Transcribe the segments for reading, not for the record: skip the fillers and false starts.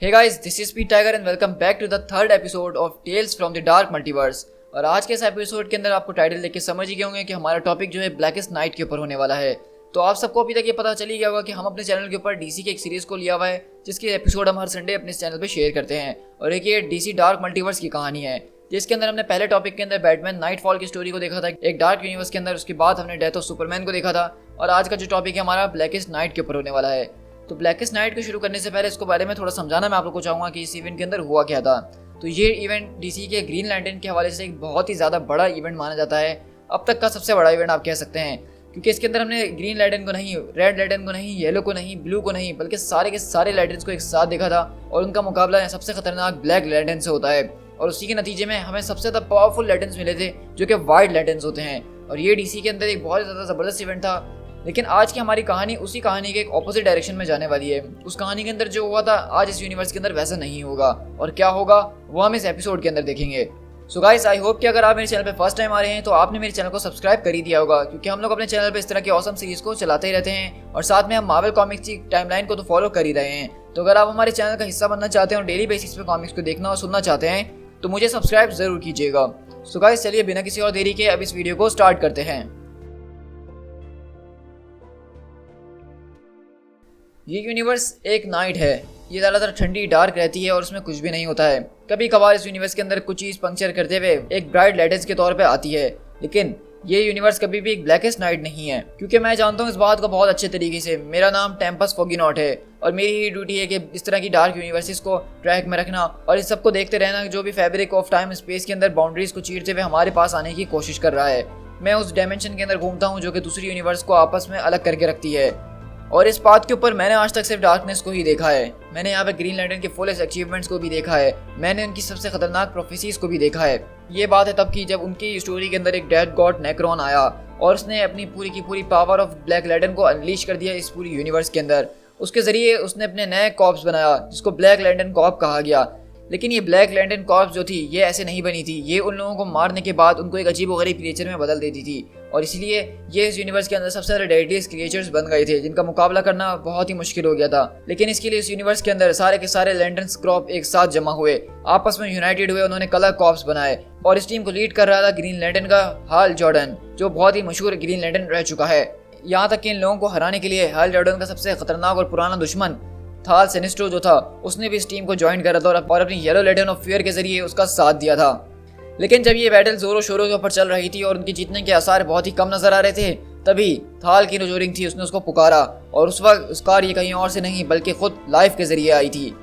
Hey guys, this is P Tiger and welcome back to the third episode of tales from the dark multiverse. और आज के इस episode के अंदर आपको टाइटल देख के समझ ही गए होंगे कि हमारा टॉपिक जो है ब्लैकेस्ट नाइट के ऊपर होने वाला है। तो आप सबको अभी तक ये पता चल ही गया होगा कि हम अपने चैनल के ऊपर डीसी के एक सीरीज को लिया हुआ है, जिसके एपिसोड हम हर संडे अपने चैनल पे शेयर करते हैं। और एक ये डीसी डार्क मल्टीवर्स की कहानी है, जिसके अंदर हमने पहले टॉपिक के अंदर बैटमैन नाइटफॉल की स्टोरी को देखा था एक डार्क यूनिवर्स के अंदर। उसके बाद हमने डेथ ऑफ सुपरमैन को देखा था। और आज का जो टॉपिक है हमारा ब्लैकेस्ट नाइट के ऊपर होने वाला है। तो ब्लैकेस्ट नाइट को शुरू करने से पहले इसको बारे में थोड़ा समझाना मैं आप लोगों को चाहूँगा कि इस इवेंट के अंदर हुआ क्या था। तो ये इवेंट डीसी के ग्रीन लैंटर्न के हवाले से एक बहुत ही ज़्यादा बड़ा इवेंट माना जाता है, अब तक का सबसे बड़ा इवेंट आप कह सकते हैं, क्योंकि इसके अंदर हमने ग्रीन लैंटर्न को नहीं, रेड लैंटर्न को नहीं, येलो को नहीं, ब्लू को नहीं, बल्कि सारे के सारे लैंटर्न्स को एक साथ देखा था। और उनका मुकाबला सबसे खतरनाक ब्लैक लैंटर्न से होता है। और उसी के नतीजे में हमें सबसे ज़्यादा पावरफुल लैंटर्न्स मिले थे, जो कि वाइट लैंटर्न्स होते हैं। और ये डीसी के अंदर एक बहुत ज़्यादा ज़बरदस्त इवेंट था। लेकिन आज की हमारी कहानी उसी कहानी के एक ऑपोजिट डायरेक्शन में जाने वाली है। उस कहानी के अंदर जो हुआ था आज इस यूनिवर्स के अंदर वैसा नहीं होगा, और क्या होगा वो हम इस एपिसोड के अंदर देखेंगे। सो गाइस, आई होप कि अगर आप मेरे चैनल पे फर्स्ट टाइम आ रहे हैं तो आपने मेरे चैनल को सब्सक्राइब कर ही दिया होगा, क्योंकि हम लोग अपने चैनल पे इस तरह की ऑसम सीरीज को चलाते ही रहते हैं। और साथ में हम मार्वल कॉमिक्स की टाइमलाइन को तो फॉलो कर ही रहे हैं। तो अगर आप हमारे चैनल का हिस्सा बनना चाहते हैं और डेली बेसिस पे कॉमिक्स को देखना और सुनना चाहते हैं तो मुझे सब्सक्राइब जरूर कीजिएगा। सो गाइस, चलिए बिना किसी और देरी के अब इस वीडियो को स्टार्ट करते हैं। ये यूनिवर्स एक नाइट है। ये ज़्यादातर ठंडी डार्क रहती है और उसमें कुछ भी नहीं होता है। कभी कभार इस यूनिवर्स के अंदर कुछ चीज़ पंक्चर करते हुए एक ब्राइट लाइट्स के तौर पे आती है, लेकिन ये यूनिवर्स कभी भी एक ब्लैकेस्ट नाइट नहीं है। क्योंकि मैं जानता हूँ इस बात को बहुत अच्छे तरीके से। मेरा नाम टेम्पस फोगिनॉट है और मेरी ही ड्यूटी है कि इस तरह की डार्क यूनिवर्सिस को ट्रैक में रखना और इस सबको देखते रहना, जो भी फैब्रिक ऑफ टाइम स्पेस के अंदर बाउंड्रीज को चीरते हुए हमारे पास आने की कोशिश कर रहा है। मैं उस डायमेंशन के अंदर घूमता हूँ जो कि दूसरी यूनिवर्स को आपस में अलग करके रखती है। और इस बात के ऊपर मैंने आज तक सिर्फ डार्कनेस को ही देखा है। मैंने यहाँ पे ग्रीन लैंटर्न के फुलेस्ट अचीवमेंट्स को भी देखा है। मैंने उनकी सबसे खतरनाक प्रोफेसीज को भी देखा है। ये बात है तब की जब उनकी स्टोरी के अंदर एक डेड गॉड नेक्रोन आया और उसने अपनी पूरी की पूरी पावर ऑफ ब्लैक लैंटर्न को अनलीश कर दिया इस पूरी यूनिवर्स के अंदर। उसके जरिए उसने अपने नए कॉर्प्स बनाया, जिसको ब्लैक लैंटर्न कॉर्प कहा गया। लेकिन ये ब्लैक लैंटर्न कॉर्प्स जो थी ये ऐसे नहीं बनी थी। ये उन लोगों को मारने के बाद उनको एक अजीबोगरीब क्रिएचर में बदल देती थी। और इसलिए ये इस यूनिवर्स के अंदर सबसे ज़्यादा डेडलीस्ट क्रिएचर्स बन गए थे, जिनका मुकाबला करना बहुत ही मुश्किल हो गया था। लेकिन इसके लिए इस यूनिवर्स के अंदर सारे के सारे लैंटर्न्स क्रॉप एक साथ जमा हुए, आपस में यूनाइटेड हुए, उन्होंने कलर कॉर्प्स बनाए। और इस टीम को लीड कर रहा था ग्रीन लैंटर्न का हाल जॉर्डन, जो बहुत ही मशहूर ग्रीन लैंटर्न रह चुका है। यहाँ तक कि इन लोगों को हराने के लिए हाल जॉर्डन का सबसे खतरनाक और पुराना दुश्मन थाल सिनिस्ट्रो जो था, उसने भी इस टीम को ज्वाइन करा था और अपनी येलो लैंटर्न ऑफ फियर के जरिए उसका साथ दिया था। लेकिन जब ये बैटल जोरों शोरों के ऊपर चल रही थी और उनके जीतने के आसार बहुत ही कम नजर आ रहे थे, तभी थाल की जो रिंग थी उसने उसको पुकारा। और उस वक्त उसका ये कहीं और से नहीं बल्कि खुद लाइफ के जरिए आई थी।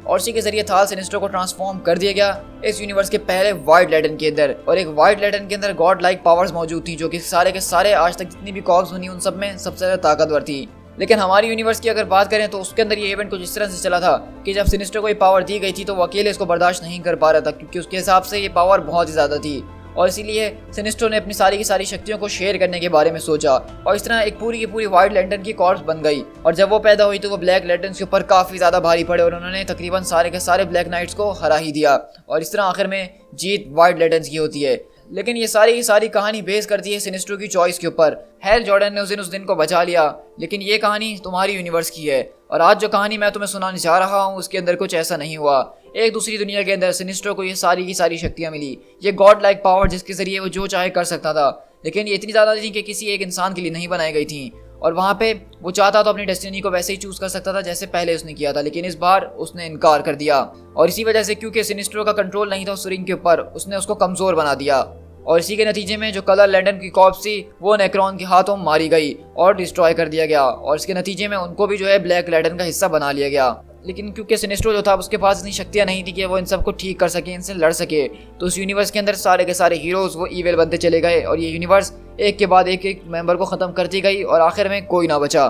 और इसी के जरिए थाल सिनिस्ट्रो को ट्रांसफॉर्म कर दिया गया इस यूनिवर्स के पहले वाइट लैंटर्न के अंदर। और एक वाइट लैंटर्न के अंदर गॉड लाइक पावर्स मौजूद थी, जो कि सारे के सारे आज तक जितनी भी कॉर्प्स बनी उन सब में सबसे ज्यादा ताकतवर थी। लेकिन हमारी यूनिवर्स की अगर बात करें तो उसके अंदर ये इवेंट कुछ इस तरह से चला था कि जब सिनिस्टर को ये पावर दी गई थी तो वो अकेले इसको बर्दाश्त नहीं कर पा रहा था, क्योंकि उसके हिसाब से ये पावर बहुत ही ज़्यादा थी। और इसीलिए सिनिस्टर ने अपनी सारी की सारी शक्तियों को शेयर करने के बारे में सोचा और इस तरह एक पूरी की पूरी वाइट लैंटर्न की कॉर्प्स बन गई। और जब वो पैदा हुई तो वो ब्लैक लैंटर्न्स के ऊपर काफ़ी ज़्यादा भारी पड़े और उन्होंने तकरीबन सारे के सारे ब्लैक नाइट्स को हरा ही दिया। और इस तरह आखिर में जीत वाइट लैंटर्न्स की होती है। लेकिन ये सारी की सारी कहानी बेस करती है सिनिस्ट्रो की चॉइस के ऊपर। हैल जॉर्डन ने उस दिन को बचा लिया, लेकिन ये कहानी तुम्हारी यूनिवर्स की है। और आज जो कहानी मैं तुम्हें सुनाने जा रहा हूँ उसके अंदर कुछ ऐसा नहीं हुआ। एक दूसरी दुनिया के अंदर सिनिस्ट्रो को ये सारी की सारी शक्तियाँ मिली, ये गॉड लाइक पावर जिसके जरिए वो जो चाहे कर सकता था। लेकिन ये इतनी ज़्यादा थी कि किसी एक इंसान के लिए नहीं बनाई गई थी। और वहाँ पे वो चाहता तो अपनी डेस्टिनी को वैसे ही चूज कर सकता था जैसे पहले उसने किया था, लेकिन इस बार उसने इनकार कर दिया। और इसी वजह से क्योंकि सिनिस्ट्रो का कंट्रोल नहीं था उस रिंग के ऊपर, उसने उसको कमज़ोर बना दिया। और इसी के नतीजे में जो कलर लैंटर्न की कॉर्प्स थी वो नेक्रोन के हाथों मारी गई और डिस्ट्रॉय कर दिया गया। और इसके नतीजे में उनको भी जो है ब्लैक लैंटर्न का हिस्सा बना लिया गया। लेकिन क्योंकि सिनिस्ट्रो जो था उसके पास इतनी शक्तियाँ नहीं थी कि वो इन सबको ठीक कर सके, इनसे लड़ सके, तो उस यूनिवर्स के अंदर सारे के सारे हीरोज़ वो ईविल बनते चले गए और ये यूनिवर्स एक के बाद एक मेंबर को ख़त्म करती गई और आखिर में कोई ना बचा।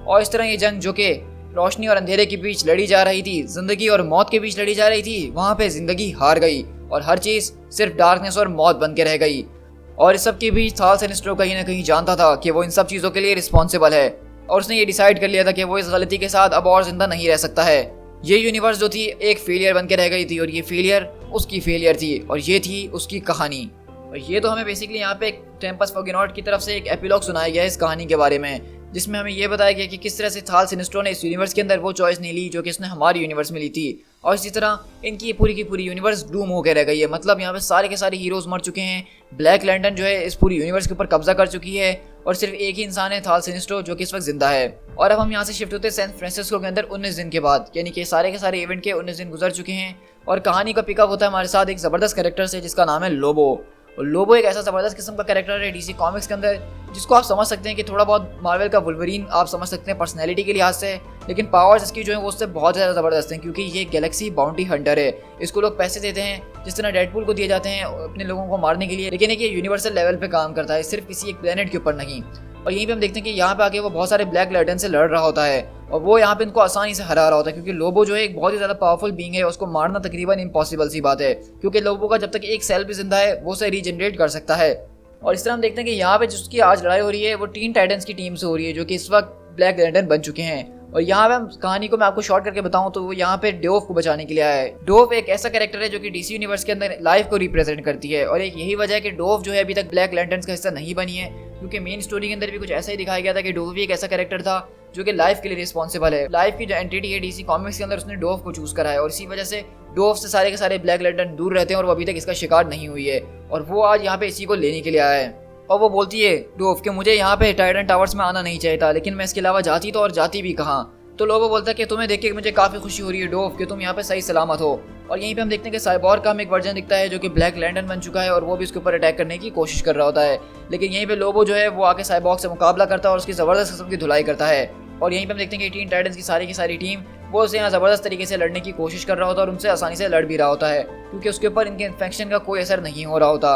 और इस तरह ये जंग जो कि रोशनी और अंधेरे के बीच लड़ी जा रही थी, जिंदगी और मौत के बीच लड़ी जा रही थी, वहाँ पे जिंदगी हार गई और हर चीज़ सिर्फ डार्कनेस और मौत बन के रह गई। और इस सब के बीच थाल सिनिस्ट्रो कहीं ना कहीं जानता था कि वो इन सब चीज़ों के लिए रिस्पॉन्सिबल है और उसने ये डिसाइड कर लिया था कि वो इस गलती के साथ अब और जिंदा नहीं रह सकता है। ये यूनिवर्स जो थी एक फेलियर बन के रह गई थी और ये फेलियर उसकी फेलियर थी और ये थी उसकी कहानी। और ये तो हमें बेसिकली यहाँ पे टेम्पस फोगिनॉट की तरफ से एक एपिलॉग सुनाया गया है इस कहानी के बारे में, जिसमें हमें ये बताया गया कि किस तरह से थाल सिनिस्ट्रो ने इस यूनिवर्स के अंदर वो चॉइस नहीं ली जो कि इसने हमारी यूनिवर्स में ली थी। और इसी तरह इनकी पूरी की पूरी यूनिवर्स डूम होकर रह गई है। मतलब यहाँ पे सारे के सारे हीरोज मर चुके हैं। ब्लैक लैंटर्न जो है इस पूरी यूनिवर्स के ऊपर कब्जा कर चुकी है और सिर्फ एक ही इंसान है, थाल सिनिस्ट्रो, जो कि इस वक्त जिंदा है। और अब हम यहाँ से शिफ्ट होते हैं सैन फ्रांसिस्को के अंदर 19 दिन के बाद, यानी कि सारे के सारे इवेंट के 19 दिन गुजर चुके हैं। और कहानी का पिकअप होता है हमारे साथ एक ज़बरदस्त कैरेक्टर से जिसका नाम है लोबो। और लोबो एक ऐसा ज़बरदस्त किस्म का कैरेक्टर है डीसी कॉमिक्स के अंदर जिसको आप समझ सकते हैं कि थोड़ा बहुत मार्वल का वुल्वरीन आप समझ सकते हैं पर्सनैलिटी के लिहाज से, लेकिन पावर्स इसकी जो है वो उससे बहुत ज़्यादा ज़बरदस्त हैं क्योंकि ये गैलेक्सी बाउंटी हंटर है। इसको लोग पैसे देते हैं जिस तरह डेडपूल को दिए जाते हैं अपने लोगों को मारने के लिए, लेकिन ये यूनिवर्सल लेवल पे काम करता है, सिर्फ किसी एक प्लेनेट के ऊपर नहीं। और यहीं पे हम देखते हैं कि यहाँ पे आके वो बहुत सारे ब्लैक लैंटर्न से लड़ रहा होता है और वो यहाँ पे इनको आसानी से हरा रहा होता है क्योंकि लोबो जो है एक बहुत ही ज़्यादा पावरफुल बीइंग है। उसको मारना तकरीबन इम्पॉसिबल सी बात है क्योंकि लोबो का जब तक एक सेल भी जिंदा है वो उसे रीजनरेट कर सकता है। और इस तरह हम देखते हैं कि यहाँ पे जिसकी आज लड़ाई हो रही है वो टीन टाइटन्स की टीम से हो रही है जो कि इस वक्त ब्लैक लैंटर्न बन चुके हैं। और यहाँ पे हम कहानी को मैं आपको शॉर्ट करके बताऊं तो वो यहाँ पे डोव को बचाने के लिए आया है। डोव एक ऐसा कैरेक्टर है जो कि डीसी यूनिवर्स के अंदर लाइफ को रिप्रेजेंट करती है और एक यही वजह है कि डोव जो है अभी तक ब्लैक लैंटर्न्स का हिस्सा नहीं बनी है क्योंकि मेन स्टोरी के अंदर भी कुछ ऐसा ही दिखाया गया था कि डोव भी एक ऐसा कैरेक्टर था जो कि लाइफ के लिए रिस्पॉन्सिबल है। लाइफ की जो एंटिटी है डीसी कॉमिक्स के अंदर उसने डोव को चूज करा है और इसी वजह से डोव से सारे के सारे ब्लैक लैंटर्न दूर रहते हैं और वो अभी तक इसका शिकार नहीं हुई है। और वो आज यहाँ पे इसी को लेने के लिए आया है और वो बोलती है डोव कि मुझे यहाँ पे टाइटन टावर्स में आना नहीं चाहिए था, लेकिन मैं इसके अलावा जाती तो और जाती भी कहाँ। तो लोगो बोलता है कि तुम्हें देख के मुझे काफ़ी खुशी हो रही है डोव कि तुम यहाँ पे सही सलामत हो। और यहीं पे हम देखते हैं कि साइबोर्ग का हमें एक वर्जन दिखता है जो कि ब्लैक लैंटर्न बन चुका है और वो भी उसके ऊपर अटैक करने की कोशिश कर रहा होता है, लेकिन यहीं पे लोबो जो है वो आके साइबोर्ग से मुकाबला करता है और उसकी ज़बरदस्त किस्म की धुलाई करता है। और यहीं पे हम देखते हैं कि टीन टाइटन्स की सारी टीम वो उसे यहाँ ज़बरदस्त तरीके से लड़ने की कोशिश कर रहा होता है और उनसे आसानी से लड़ भी रहा होता है क्योंकि उसके ऊपर इनके इन्फेक्शन का कोई असर नहीं हो रहा होता।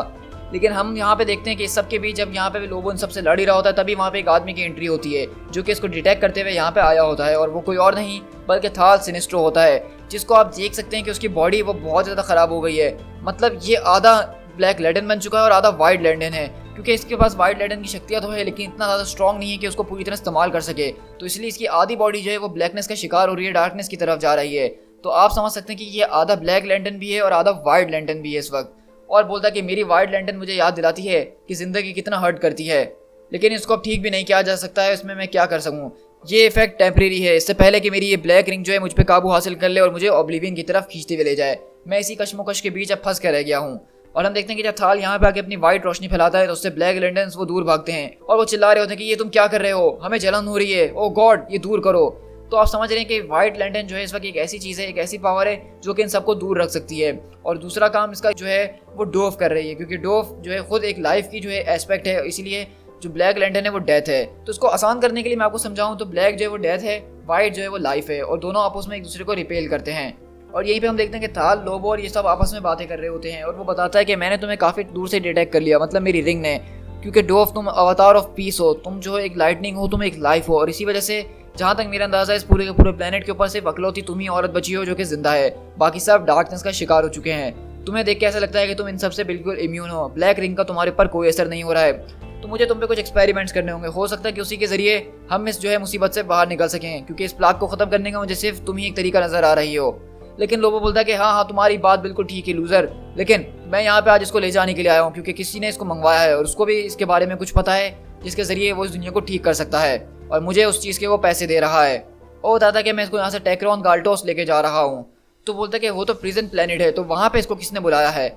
लेकिन हम यहाँ पे देखते हैं कि इस सब के बीच जब यहाँ पे लोबो इन सबसे लड़ ही रहा होता है तभी वहाँ पे एक आदमी की एंट्री होती है जो कि इसको डिटेक्ट करते हुए यहाँ पे आया होता है और वो कोई और नहीं बल्कि थाल सिनिस्ट्रो होता है, जिसको आप देख सकते हैं कि उसकी बॉडी वो बहुत ज़्यादा ख़राब हो गई है। मतलब ये आधा ब्लैक लैंटर्न बन चुका है और आधा वाइट लैंटर्न है क्योंकि इसके पास वाइट लैंटर्न की शक्तियाँ तो है लेकिन इतना ज़्यादा स्ट्रॉन्ग नहीं है कि उसको पूरी तरह इस्तेमाल कर सके, तो इसलिए इसकी आधी बॉडी जो है वो ब्लैकनेस का शिकार हो रही है, डार्कनेस की तरफ जा रही है। तो आप समझ सकते हैं कि ये आधा ब्लैक लैंटर्न भी है और आधा वाइट लैंटर्न भी है इस वक्त। और बोलता है कि मेरी वाइट लैंटर्न मुझे याद दिलाती है कि ज़िंदगी कितना हर्ट करती है, लेकिन इसको अब ठीक भी नहीं किया जा सकता है, इसमें मैं क्या कर सकूँ। ये इफेक्ट टेम्परेरी है, इससे पहले कि मेरी ये ब्लैक रिंग जो है मुझ पर काबू हासिल कर ले और मुझे ऑब्लिवियन की तरफ खींचते हुए ले जाए। मैं इसी कश्मकश के बीच अब फंस कर रह गया हूँ। और हम देखते हैं कि जब थाल यहाँ पे आके अपनी वाइट रोशनी फैलाता है तो उससे ब्लैक लैंटर्न्स वो दूर भागते हैं और वो चिल्ला रहे होते हैं कि ये तुम क्या कर रहे हो, हमें जलन हो रही है, ओ गॉड ये दूर करो। तो आप समझ रहे हैं कि वाइट लैंटर्न जो है इस वक्त एक ऐसी चीज़ है, एक ऐसी पावर है जो कि इन सबको दूर रख सकती है। और दूसरा काम इसका जो है वो डोव कर रही है क्योंकि डोव जो है खुद एक लाइफ की जो है एस्पेक्ट है, इसीलिए जो ब्लैक लैंटर्न है वो डेथ है। तो इसको आसान करने के लिए मैं आपको समझाऊं तो ब्लैक जो है वो डेथ है, वाइट जो है वो लाइफ है और दोनों आपस में एक दूसरे को रिपेल करते हैं। और यहीं पे हम देखते हैं कि थाल, लोबो और ये सब आपस में बातें कर रहे होते हैं और वो बताता है कि मैंने तुम्हें काफ़ी दूर से डिटेक्ट कर लिया, मतलब मेरी रिंग ने, क्योंकि डोव तुम अवतार ऑफ पीस हो, तुम जो एक लाइटनिंग हो, तुम एक लाइफ हो और इसी वजह से जहाँ तक मेरा अंदाजा है इस पूरे के पूरे प्लेनेट के ऊपर सिर्फ अकलौती तुम ही औरत बची हो जो कि जिंदा है, बाकी सब डार्कनेस का शिकार हो चुके हैं। तुम्हें देख के ऐसा लगता है कि तुम इन सब से बिल्कुल इम्यून हो, ब्लैक रिंग का तुम्हारे ऊपर कोई असर नहीं हो रहा है, तो मुझे तुम पे कुछ एक्सपेरिमेंट्स करने होंगे, हो सकता है कि उसी के जरिए हम इस जो है मुसीबत से बाहर निकल सकें क्योंकि इस प्लाग को खत्म करने का मुझे सिर्फ तुम ही एक तरीका नजर आ रही हो। लेकिन लोबो बोलता है कि हाँ तुम्हारी बात बिल्कुल ठीक है लूजर, लेकिन मैं यहाँ पे आज इसको ले जाने के लिए आया हूँ क्योंकि किसी ने इसको मंगवाया है और उसको भी इसके बारे में कुछ पता है जिसके जरिए वो इस दुनिया को ठीक कर सकता है और मुझे उस चीज़ के वो पैसे दे रहा है। और बताता कि मैं इसको यहाँ से टेक्रोन गाल्टोस लेके जा रहा हूँ। तो बोलता कि वो तो प्रिजन प्लेनेट है, तो वहाँ पे इसको किसने बुलाया है।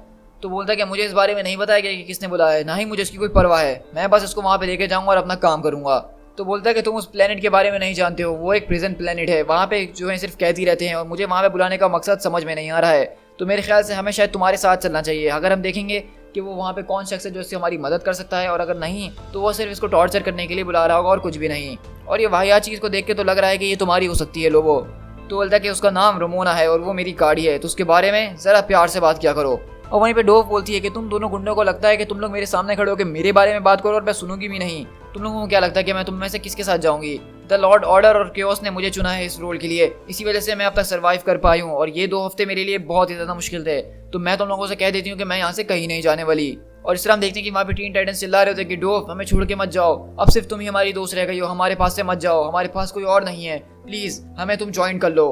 तो बोलता कि मुझे इस बारे में नहीं बताया कि किसने बुलाया है, ना ही मुझे इसकी कोई परवाह है, मैं बस इसको वहाँ पे लेके जाऊँगा और अपना काम करूँगा। तो बोलता है कि तुम उस प्लेनेट के बारे में नहीं जानते हो, वो एक प्रिजन प्लेनेट है, वहाँ पे जो है सिर्फ कैदी रहते हैं और मुझे वहाँ पे बुलाने का मकसद समझ में नहीं आ रहा है, तो मेरे ख्याल से हमें शायद तुम्हारे साथ चलना चाहिए। अगर हम देखेंगे कि वो वहाँ पे कौन शख्स है जो इससे हमारी मदद कर सकता है और अगर नहीं तो वो सिर्फ इसको टॉर्चर करने के लिए बुला रहा होगा और कुछ भी नहीं। और ये वाहियात चीज़ को देख के तो लग रहा है कि ये तुम्हारी हो सकती है लोबो। तो बोलता है कि उसका नाम रमोना है और वो मेरी गाड़ी है, तो उसके बारे में ज़रा प्यार से बात किया करो। और वहीं पे डोव बोलती है कि तुम दोनों गुंडों को लगता है कि तुम लोग मेरे सामने खड़े होकर मेरे बारे में बात करो और मैं सुनूंगी भी नहीं। तुम लोगों को क्या लगता है कि मैं तुम में से किसके साथ जाऊंगी। द लॉर्ड ऑर्डर और केओस ने मुझे चुना है इस रोल के लिए, इसी वजह से मैं अब तक सर्वाइव कर पाई हूँ और ये 2 हफ्ते मेरे लिए बहुत ही ज़्यादा मुश्किल थे, तो मैं तुम लोगों से कह देती हूँ कि मैं यहाँ से कहीं नहीं जाने वाली। और इस तरह हम देखते हैं कि वहाँ पे टीन टाइटन्स चिल्ला रहे होते कि डोव हमें छोड़ के मत जाओ, अब सिर्फ तुम ही हमारी दोस्त रह गई हो, हमारे पास से मत जाओ, हमारे पास कोई और नहीं है, प्लीज़ हमें तुम ज्वाइन कर लो।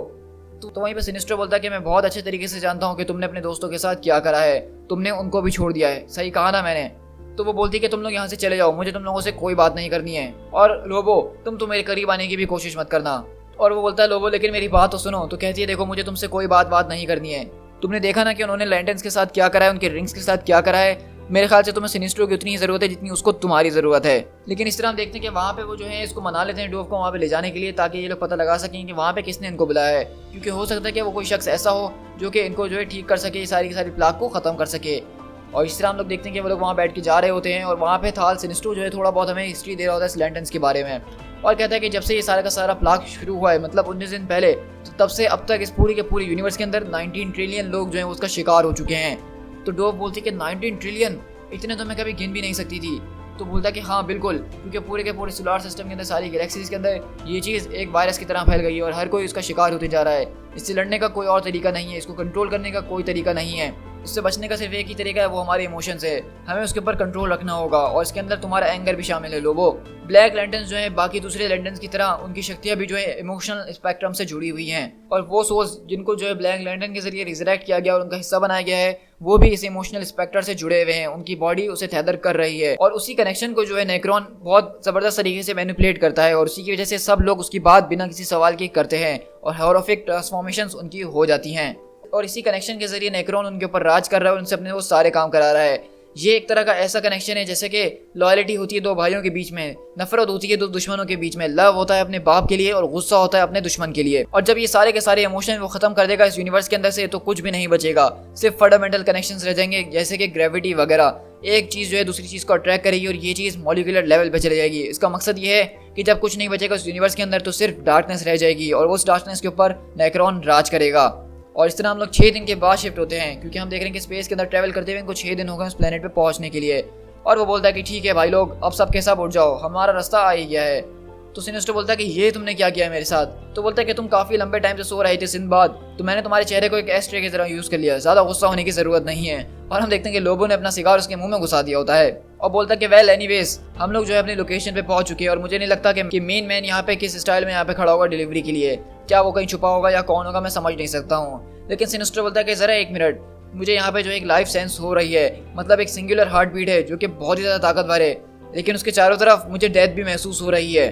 तो वहीं पे सिनिस्टर बोलता है कि मैं बहुत अच्छे तरीके से जानता हूँ कि तुमने अपने दोस्तों के साथ क्या करा है, तुमने उनको भी छोड़ दिया है, सही कहा ना मैंने। तो वो बोलती है कि तुम लोग यहाँ से चले जाओ, मुझे तुम लोगों से कोई बात नहीं करनी है, और लोबो तुम तो मेरे करीब आने की भी कोशिश मत करना। और वो बोलता है लोबो लेकिन मेरी बात तो सुनो। तो कहती है देखो मुझे तुमसे कोई बात नहीं करनी है। तुमने देखा ना कि उन्होंने लैंटर्न्स के साथ क्या करा है, उनके रिंग्स के साथ क्या करा है। मेरे ख्याल से तुम्हें सिनिस्ट्रो की उतनी ही जरूरत है जितनी उसको तुम्हारी जरूरत है। लेकिन इस तरह हम देखते हैं कि वहाँ पे वो जो है इसको मना लेते हैं, डोव को वहाँ पे ले जाने के लिए, ताकि ये लोग पता लगा सकें कि वहाँ पे किसने इनको बुलाया है, क्योंकि हो सकता है कि वो कोई शख्स ऐसा हो जो कि इनको जो है ठीक कर सके, सारी की सारी प्लाग को खत्म कर सके। और इस तरह हम लोग देखते हैं कि वो लोग वहाँ बैठ के जा रहे होते हैं, और वहाँ पे थाल सिनिस्ट्रो जो है थोड़ा बहुत हमें हिस्ट्री दे रहा होता है इस लैंटर्न्स के बारे में, और कहता है कि जब से ये सारा का सारा प्लाग शुरू हुआ है, मतलब 19 दिन पहले, तो तब से अब तक इस पूरी के पूरी यूनिवर्स के अंदर 19 ट्रिलियन लोग जो हैं उसका शिकार हो चुके हैं। तो डोव बोलती है कि 19 ट्रिलियन, इतने तो मैं कभी गिन भी नहीं सकती थी। तो बोलता है कि हाँ बिल्कुल, क्योंकि पूरे के पूरे सोलर सिस्टम के अंदर, सारी गैलेक्सीज के अंदर ये चीज़ एक वायरस की तरह फैल गई है और हर कोई इसका शिकार होते जा रहा है। इससे लड़ने का कोई और तरीका नहीं है, इसको कंट्रोल करने का कोई तरीका नहीं है। इससे बचने का सिर्फ एक ही तरीका है, वो हमारे इमोशंस है, हमें उसके ऊपर कंट्रोल रखना होगा, और इसके अंदर तुम्हारा एंगर भी शामिल है लोगो। ब्लैक लैंटर्न्स जो है बाकी दूसरे लैंटर्न्स की तरह उनकी शक्तियां भी जो है इमोशनल स्पेक्ट्रम से जुड़ी हुई हैं, और वो सोल्स जिनको जो है ब्लैक लैंटर्न के जरिए रिजरेक्ट किया गया और उनका हिस्सा बनाया गया है, वो भी इस इमोशनल स्पेक्टर से जुड़े हुए हैं, उनकी बॉडी उसे तेदर कर रही है, और उसी कनेक्शन को जो है नेक्रोन बहुत जबरदस्त तरीके से मैनिपुलेट करता है, और उसी की वजह से सब लोग उसकी बात बिना किसी सवाल के करते हैं और हॉरिफिक ट्रांसफॉर्मेशंस उनकी हो जाती हैं। और इसी कनेक्शन के जरिए नेक्रोन उनके ऊपर राज कर रहा है और उनसे अपने वो सारे काम करा रहा है। ये एक तरह का ऐसा कनेक्शन है जैसे कि लॉयल्टी होती है दो भाइयों के बीच में, नफरत होती है दो दुश्मनों के बीच में, लव होता है अपने बाप के लिए और गुस्सा होता है अपने दुश्मन के लिए। और जब ये सारे के सारे इमोशन वो खत्म कर देगा इस यूनिवर्स के अंदर से, तो कुछ भी नहीं बचेगा, सिर्फ फंडामेंटल कनेक्शंस रह जाएंगे, जैसे कि ग्रेविटी वगैरह। एक चीज जो है दूसरी चीज को अट्रैक्ट करेगी और ये चीज मॉलिक्यूलर लेवल पे चली जाएगी। इसका मकसद ये है कि जब कुछ नहीं बचेगा इस यूनिवर्स के अंदर, तो सिर्फ डार्कनेस रह जाएगी, और उस डार्कनेस के ऊपर नेक्रोन राज करेगा। और इस तरह हम लोग 6 दिन के बाद शिफ्ट होते हैं, क्योंकि हम देख रहे हैं कि स्पेस के अंदर ट्रैवल करते हुए इनको 6 दिन हो गए उस प्लेनेट पे पहुंचने के लिए। और वो बोलता है कि ठीक है भाई लोग, अब सब के सब उठ जाओ, हमारा रास्ता आ ही गया है। तो सिनिस्टर बोलता है कि ये तुमने क्या किया मेरे साथ। तो बोलता है कि तुम काफी लंबे टाइम से सो रहे थे सिंदबाद, तो मैंने तुम्हारे चेहरे को एक एस्ट्रे की तरह यूज कर लिया, ज्यादा गुस्सा होने की जरूरत नहीं है। और हम देखते हैं कि लोबो ने अपना सिगार उसके मुंह में घुसा दिया होता है, और बोलता है कि वेल एनीवेज, हम लोग जो है अपनी लोकेशन पे पहुंच चुके हैं, और मुझे नहीं लगता कि मेन मैन यहाँ पे किस स्टाइल में यहाँ पे खड़ा होगा डिलीवरी के लिए। क्या वो कहीं छुपा होगा या कौन होगा मैं समझ नहीं सकता हूँ। लेकिन सिनिस्टर बोलता है कि जरा 1 मिनट, मुझे यहाँ पे जो एक लाइफ सेंस हो रही है, मतलब एक सिंगुलर हार्ट बीट है जो कि बहुत ही ज्यादा ताकतवर है, लेकिन उसके चारों तरफ मुझे डेथ भी महसूस हो रही है।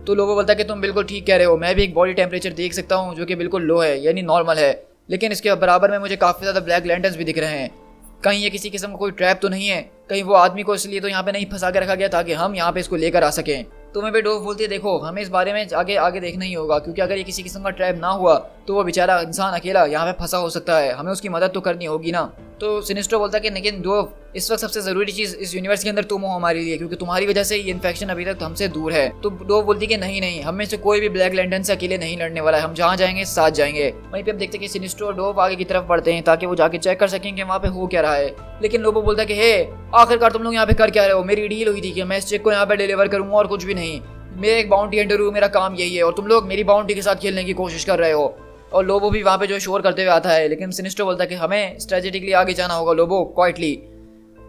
तो लोगो बोलता है कि तुम बिल्कुल ठीक कह रहे हो, मैं भी एक बॉडी टेम्परेचर देख सकता हूँ जो कि बिल्कुल लो है, यानी नॉर्मल है, लेकिन इसके बराबर में मुझे काफी ज्यादा ब्लैक लैंटर्न्स भी दिख रहे हैं। कहीं ये किसी किस्म का कोई ट्रैप तो नहीं है, कहीं वो आदमी को इसलिए तो यहाँ पे नहीं फंसा के रखा गया ताकि हम यहाँ पे इसको लेकर आ सकें। तो मैं भी डोव बोलती है देखो हमें इस बारे में आगे देखना ही होगा, क्योंकि अगर ये किसी किस्म का ट्रैप ना हुआ तो वो बेचारा इंसान अकेला यहाँ पे फंसा हो सकता है, हमें उसकी मदद तो करनी होगी ना। तो सिनिस्टर बोलता है कि लेकिन डोव, इस वक्त सबसे जरूरी चीज इस यूनिवर्स के अंदर तुम हो हमारे लिए, क्योंकि तुम्हारी वजह से ये इन्फेक्शन अभी तक हमसे दूर है। तो डोव बोलती है कि नहीं, हम में से कोई भी ब्लैक लैंटर्न से अकेले नहीं लड़ने वाला है, हम जहाँ जाएंगे साथ जाएंगे। वहीं पे हम देखते हैं कि सिनिस्टर और डोव आगे की तरफ बढ़ते हैं ताकि वो जाके चेक कर सकें कि वहाँ पे हो क्या रहा है। लेकिन लोबो बोलता है कि हे आखिरकार तुम लोग यहाँ पे कर क्या रहे हो, मेरी डील हुई थी कि मैं इस चेक को यहाँ पे डिलीवर करूंगा और कुछ भी नहीं, मैं एक बाउंटी हंटर हूँ, मेरा काम यही है, और तुम लोग मेरी बाउंटी के साथ खेलने की कोशिश कर रहे हो। और लोबो भी वहाँ पे जो शोर करते हुए आता है, लेकिन सिनिस्टर बोलता है कि हमें स्ट्रेटेजिकली आगे जाना होगा लोबो, क्वाइटली।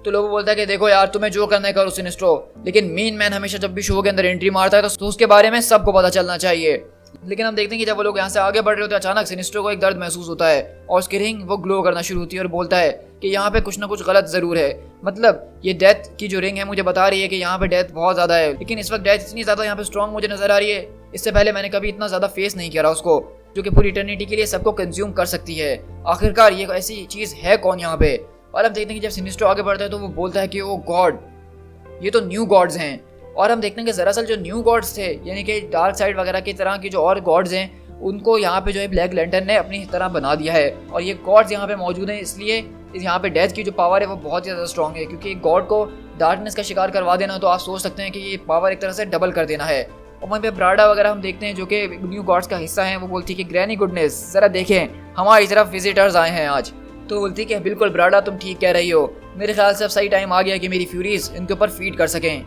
तो लोबो बोलता है कि देखो यार तुम्हें जो करना है करो सिनिस्ट्रो, लेकिन मेन मैन हमेशा जब भी शो के अंदर एंट्री मारता है तो उसके बारे में सबको पता चलना चाहिए। लेकिन हम देखते हैं कि जब वो लोग यहाँ से आगे बढ़ रहे होते हैं, अचानक सिनिस्ट्रो को एक दर्द महसूस होता है और उसकी रिंग वो ग्लो करना शुरू होती है और बोलता है कि यहाँ पे कुछ ना कुछ गलत जरूर है, मतलब ये डेथ की जो रिंग है मुझे बता रही है कि यहाँ पे डेथ बहुत ज्यादा है, लेकिन इस वक्त डेथ इतनी ज्यादा यहाँ पे स्ट्रॉन्ग मुझे नजर आ रही है, इससे पहले मैंने कभी इतना ज्यादा फेस नहीं किया उसको, जो कि पूरी इटर्निटी के लिए सबको कंज्यूम कर सकती है। आखिरकार ये ऐसी चीज है कौन यहाँ पे। और हम देखते हैं कि जब सिनिस्ट्रो आगे बढ़ता है तो वो बोलता है कि ओ गॉड, ये तो न्यू गॉड्स हैं। और हम देखते हैं कि दरअसल जो न्यू गॉड्स थे, यानी कि डार्क साइड वगैरह की तरह की जो और गॉड्स हैं, उनको यहाँ पे जो है ब्लैक लैंटर्न ने अपनी तरह बना दिया है, और ये गॉड्स यहाँ पे मौजूद हैं, इसलिए यहाँ पे डेथ की जो पावर है वो बहुत ही ज़्यादा स्ट्रॉन्ग है, क्योंकि गॉड को डार्कनेस का शिकार करवा देना, तो आप सोच सकते हैं कि ये पावर एक तरह से डबल कर देना है। और वहीं पे ब्राडा वगैरह हम देखते हैं जो कि न्यू गॉड्स का हिस्सा है, वो बोलती है कि ग्रैनी गुडनेस ज़रा देखें हमारी तरफ विजिटर्स आए हैं आज। तो बोलती है कि बिल्कुल ब्राडा तुम ठीक कह रही हो, मेरे ख्याल से अब सही टाइम आ गया कि मेरी फ्यूरीज इनके ऊपर फीड कर सकें।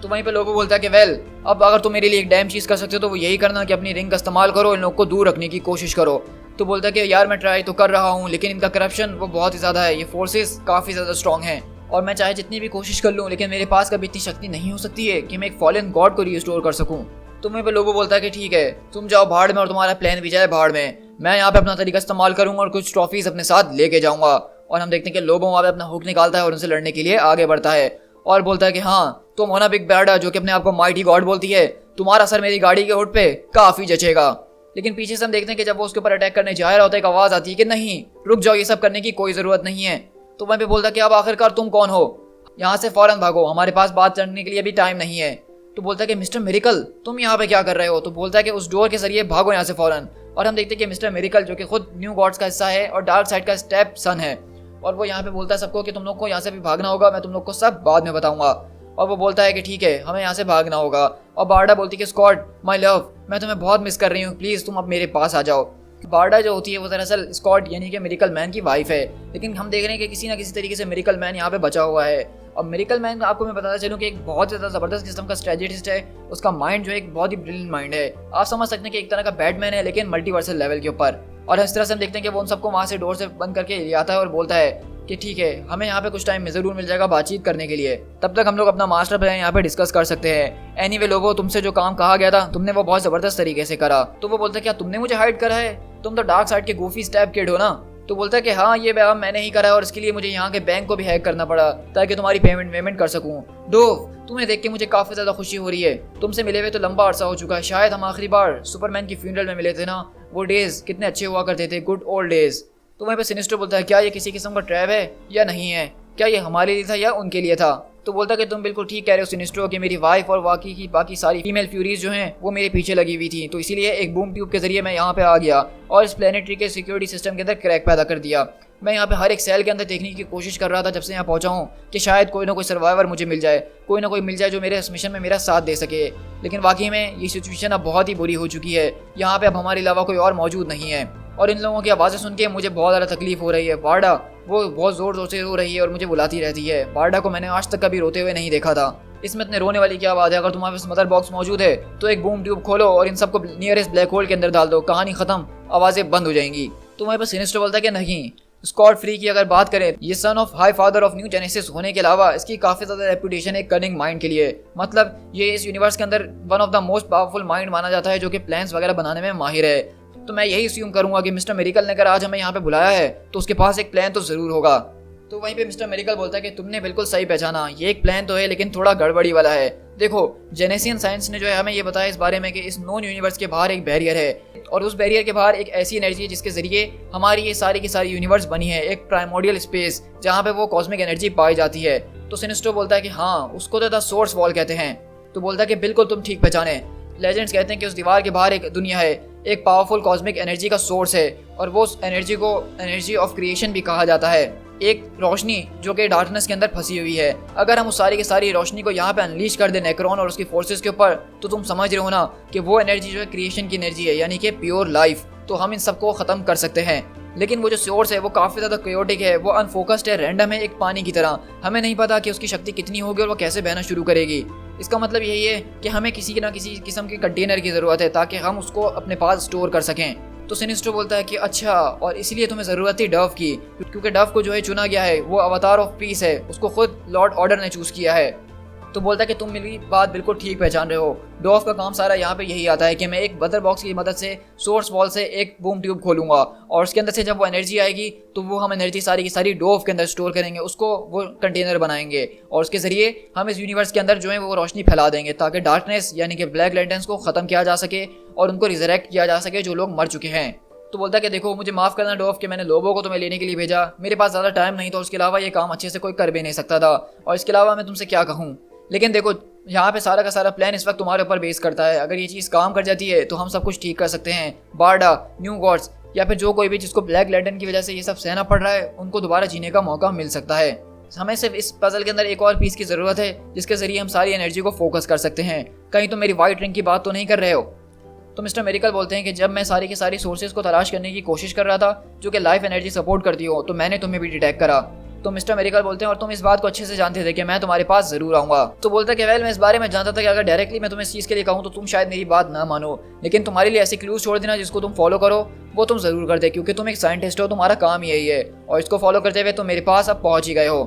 तो वहीं पे लोगो बोलता है कि वेल, अब अगर तुम मेरे लिए एक डैम चीज़ कर सकते हो तो वो यही करना कि अपनी रिंग का इस्तेमाल करो, इन लोग को दूर रखने की कोशिश करो। तो बोलता है कि यार मैं ट्राई तो कर रहा हूँ, लेकिन इनका करप्शन वो बहुत ही ज़्यादा है, ये फोर्सेस काफ़ी ज़्यादा स्ट्रॉन्ग हैं, और मैं चाहे जितनी भी कोशिश कर लूँ लेकिन मेरे पास कभी इतनी शक्ति नहीं हो सकती है कि मैं एक फॉलन गॉड को रिस्टोर कर सकूँ। तो वहीं पे लोगो बोलता है कि ठीक है तुम जाओ भाड़ में और तुम्हारा प्लान भी जाए भाड़ में, मैं यहाँ पे अपना तरीका इस्तेमाल करूँगा और कुछ ट्रॉफीज अपने साथ लेके जाऊँगा। और हम देखते हैं कि लोबो वहाँ पे अपना हुक निकालता है और उनसे लड़ने के लिए आगे बढ़ता है, और बोलता है कि हाँ तुम हो ना बिग बैड जो कि अपने आप को माइटी गॉड बोलती है, तुम्हारा सर मेरी गाड़ी के हुड पे काफी जचेगा। लेकिन पीछे से हम देखते हैं कि जब वो उसके ऊपर अटैक करने जा रहा होता है, एक आवाज आती है कि नहीं रुक जाओ, ये सब करने की कोई जरूरत नहीं है। तो वहीं पे बोलता है कि अब आखिरकार तुम कौन हो, यहाँ से फौरन भागो, हमारे पास बात करने के लिए भी टाइम नहीं है। तो बोलता है कि मिस्टर मिरेकल तुम यहाँ पे क्या कर रहे हो। तो बोलता है कि उस डोर के जरिए भागो यहाँ से फौरन। और हम देखते हैं कि मिस्टर मिरेकल जो कि खुद न्यू गॉड्स का हिस्सा है और डार्क साइड का स्टेप सन है, और वो यहाँ पे बोलता है सबको कि तुम लोग को यहाँ से भी भागना होगा, मैं तुम लोग को सब बाद में बताऊंगा। और वो बोलता है कि ठीक है हमें यहाँ से भागना होगा। और बारडा बोलती है कि स्कॉट माय लव, मैं तुम्हें बहुत मिस कर रही हूँ, प्लीज तुम अब मेरे पास आ जाओ। बारडा जो होती है वो दरअसल स्कॉट यानी कि मिरेकल मैन की वाइफ है, लेकिन हम देख रहे हैं कि किसी ना किसी तरीके से मिरेकल मैन यहाँ पे बचा हुआ है। और मिरेकल मैन आपको मैं बताना चलूँ कि एक बहुत ज़्यादा ज़बरदस्त किस्म का स्ट्रेटेजिस्ट है। उसका माइंड जो है एक बहुत ही ब्रिलियंट माइंड है, आप समझ सकते हैं कि एक तरह का बैटमैन है लेकिन मल्टीवर्सल लेवल के ऊपर। और इस तरह से हम देखते हैं कि वो उन सबको वहाँ से डोर से बंद करके ले आता है और बोलता है कि ठीक है हमें यहाँ पे कुछ टाइम ज़रूर मिल जाएगा बातचीत करने के लिए, तब तक हम लोग अपना मास्टर प्लान यहाँ पे डिस्कस कर सकते हैं। एनीवे लोगो, तुमसे जो काम कहा गया था तुमने वो बहुत ज़बरदस्त तरीके से करा। तो वो बोलता है क्या तुमने मुझे हाइड करा है, तुम तो डार्क साइड के गोफी स्टैप किड हो ना। तो बोलता है कि हाँ ये काम मैंने ही करा है और इसके लिए मुझे यहाँ के बैंक को भी हैक करना पड़ा ताकि तुम्हारी पेमेंट कर सकूँ। डोव तुम्हें देख के मुझे काफ़ी ज़्यादा खुशी हो रही है, तुमसे मिले हुए तो लंबा अरसा हो चुका है, शायद हम आखिरी बार सुपरमैन की फ्यूनरल में मिले थे ना, वो डेज कितने अच्छे हुआ करते थे, गुड ओल्ड डेज। तो वहीं पे सिनिस्टर बोलता है क्या ये किसी किस्म का ट्रैप है या नहीं है, क्या ये हमारे लिए था या उनके लिए था। तो बोलता है कि तुम बिल्कुल ठीक कह रहे हो सिनिस्टर कि मेरी वाइफ और वाकई की बाकी सारी फीमेल फ्यूरीज जो हैं वो मेरे पीछे लगी हुई थी, तो इसीलिए एक बूम ट्यूब के जरिए मैं यहाँ पे आ गया और इस प्लेनेटरी के सिक्योरिटी सिस्टम के अंदर क्रैक पैदा कर दिया। मैं यहाँ पे हर एक सेल के अंदर देखने की कोशिश कर रहा था जब से यहाँ पहुँचा हूँ कि शायद कोई ना कोई सर्वाइवर मुझे मिल जाए, कोई ना कोई मिल जाए जो मेरे इस मिशन में मेरा साथ दे सके। लेकिन वाकई में ये सिचुएशन अब बहुत ही बुरी हो चुकी है, यहाँ पे अब हमारे अलावा कोई और मौजूद नहीं है और इन लोगों की आवाज़ें सुन के मुझे बहुत ज़्यादा तकलीफ हो रही है। बारडा वो बहुत ज़ोर ज़ोर से रो रही है और मुझे बुलाती रहती है। बारडा को मैंने आज तक कभी रोते हुए नहीं देखा था, इसमें इतने रोने वाली क्या बात है। अगर तुम्हारे पास मदर बॉक्स मौजूद है तो एक बूम ट्यूब खोलो और इन सबको नियरेस्ट ब्लैक होल के अंदर डाल दो, कहानी खत्म, आवाज़ें बंद हो जाएंगी। तो वहीं पर सिनिस्टर बोलता है कि नहीं, स्कॉट फ्री की अगर बात करें, ये son of high father of new genesis होने के अलावा इसकी काफ़ी ज़्यादा रेपुटेशन है कनिंग माइंड के लिए। मतलब ये इस यूनिवर्स के अंदर one of the most powerful mind माना जाता है जो कि प्लान्स वगैरह बनाने में माहिर है। तो मैं यही अस्यूम करूंगा कि मिस्टर मेरिकल ने अगर आज हमें यहाँ पे बुलाया है तो उसके पास एक प्लान तो ज़रूर होगा। तो वहीं पे मिस्टर मेरिकल बोलता है कि तुमने बिल्कुल सही पहचाना, ये एक प्लान तो है लेकिन थोड़ा गड़बड़ी वाला है। देखो जेनेसियन साइंस ने जो है हमें ये बताया इस बारे में कि इस नॉन यूनिवर्स के बाहर एक बैरियर है और उस बैरियर के बाहर एक ऐसी एनर्जी है जिसके जरिए हमारी ये सारी की सारी यूनिवर्स बनी है, एक प्राइमोडियल स्पेस जहाँ पे वो कॉस्मिक एनर्जी पाई जाती है। तो सिनिस्टर बोलता है कि हाँ उसको तो द सोर्स वॉल कहते हैं। तो बोलता है कि बिल्कुल तुम ठीक पहचाने, लेजेंड्स कहते हैं कि उस दीवार के बाहर एक दुनिया है, एक पावरफुल कॉस्मिक एनर्जी का सोर्स है और वो उस एनर्जी को एनर्जी ऑफ क्रिएशन भी कहा जाता है, एक रोशनी जो कि डार्कनेस के अंदर फंसी हुई है। अगर हम उस सारी की सारी रोशनी को यहाँ पे अनलीश कर दें नेक्रोन और उसकी फोर्सेस के ऊपर, तो तुम समझ रहे हो ना कि वो एनर्जी जो है क्रिएशन की एनर्जी है, यानी कि प्योर लाइफ। तो हम इन सबको ख़त्म कर सकते हैं। लेकिन वो जो सोर्स है वो काफ़ी ज़्यादा क्योटिक है, वो अनफोकस्ड है, रैंडम है, एक पानी की तरह। हमें नहीं पता कि उसकी शक्ति कितनी होगी और वो कैसे बहना शुरू करेगी। इसका मतलब यही है कि हमें किसी ना किसी किस्म के कंटेनर की ज़रूरत है ताकि हम उसको अपने पास स्टोर कर सकें। तो सिनिस्टर बोलता है कि अच्छा, और इसलिए तुम्हें ज़रूरत थी डव की, क्योंकि डव को जो है चुना गया है वो अवतार ऑफ पीस है, उसको खुद लॉर्ड ऑर्डर ने चूज़ किया है। तो बोलता है कि तुम मेरी बात बिल्कुल ठीक पहचान रहे हो, डॉफ का काम सारा यहाँ पे यही आता है कि मैं एक मदर बॉक्स की मदद से सोर्स वॉल से एक बूम ट्यूब खोलूंगा और उसके अंदर से जब वो एनर्जी आएगी तो वो हम एनर्जी सारी की सारी डॉफ के अंदर स्टोर करेंगे, उसको वो कंटेनर बनाएंगे और उसके ज़रिए हम इस यूनिवर्स के अंदर जो है वो रोशनी फैला देंगे ताकि डार्कनेस यानी कि ब्लैक लैंटर्न्स को ख़त्म किया जा सके और उनको रिजरेक्ट किया जा सके जो लोग मर चुके हैं। तो बोलता है कि देखो मुझे माफ़ करना डॉफ कि मैंने लोबो को तुम्हें लेने के लिए भेजा, मेरे पास ज़्यादा टाइम नहीं था, उसके अलावा ये काम अच्छे से कोई कर भी नहीं सकता था और इसके अलावा मैं तुमसे क्या कहूँ। लेकिन देखो यहाँ पे सारा का सारा प्लान इस वक्त तुम्हारे ऊपर बेस करता है, अगर ये चीज़ काम कर जाती है तो हम सब कुछ ठीक कर सकते हैं। बारडा, न्यू गॉड्स या फिर जो कोई भी जिसको ब्लैक लैंटर्न की वजह से ये सब सहना पड़ रहा है उनको दोबारा जीने का मौका मिल सकता है। हमें सिर्फ इस पजल के अंदर एक और पीस की ज़रूरत है जिसके ज़रिए हम सारी एनर्जी को फोकस कर सकते हैं। कहीं तुम मेरी वाइट रिंग की बात तो नहीं कर रहे हो। तो मिस्टर मेरिकल बोलते हैं कि जब मैं सारी की सारी सोर्सेज को तलाश करने की कोशिश कर रहा था जो कि लाइफ एनर्जी सपोर्ट करती हो तो मैंने तुम्हें भी डिटेक्ट करा। तो मिस्टर मेरिकल बोलते हैं और तुम इस बात को अच्छे से जानते थे कि मैं तुम्हारे पास ज़रूर आऊँगा। तो बोलता है कि वेल मैं इस बारे में जानता था कि अगर डायरेक्टली मैं तुम्हें इस चीज़ के लिए कहूँ तो तुम शायद मेरी बात ना मानो, लेकिन तुम्हारे लिए ऐसे क्लूज छोड़ देना जिसको तुम फॉलो करो वो तुम ज़रूर कर दे, क्योंकि तुम एक साइंटिस्ट हो, तुम्हारा काम यही है और इसको फॉलो करते हुए तुम मेरे पास अब पहुँच ही गए हो।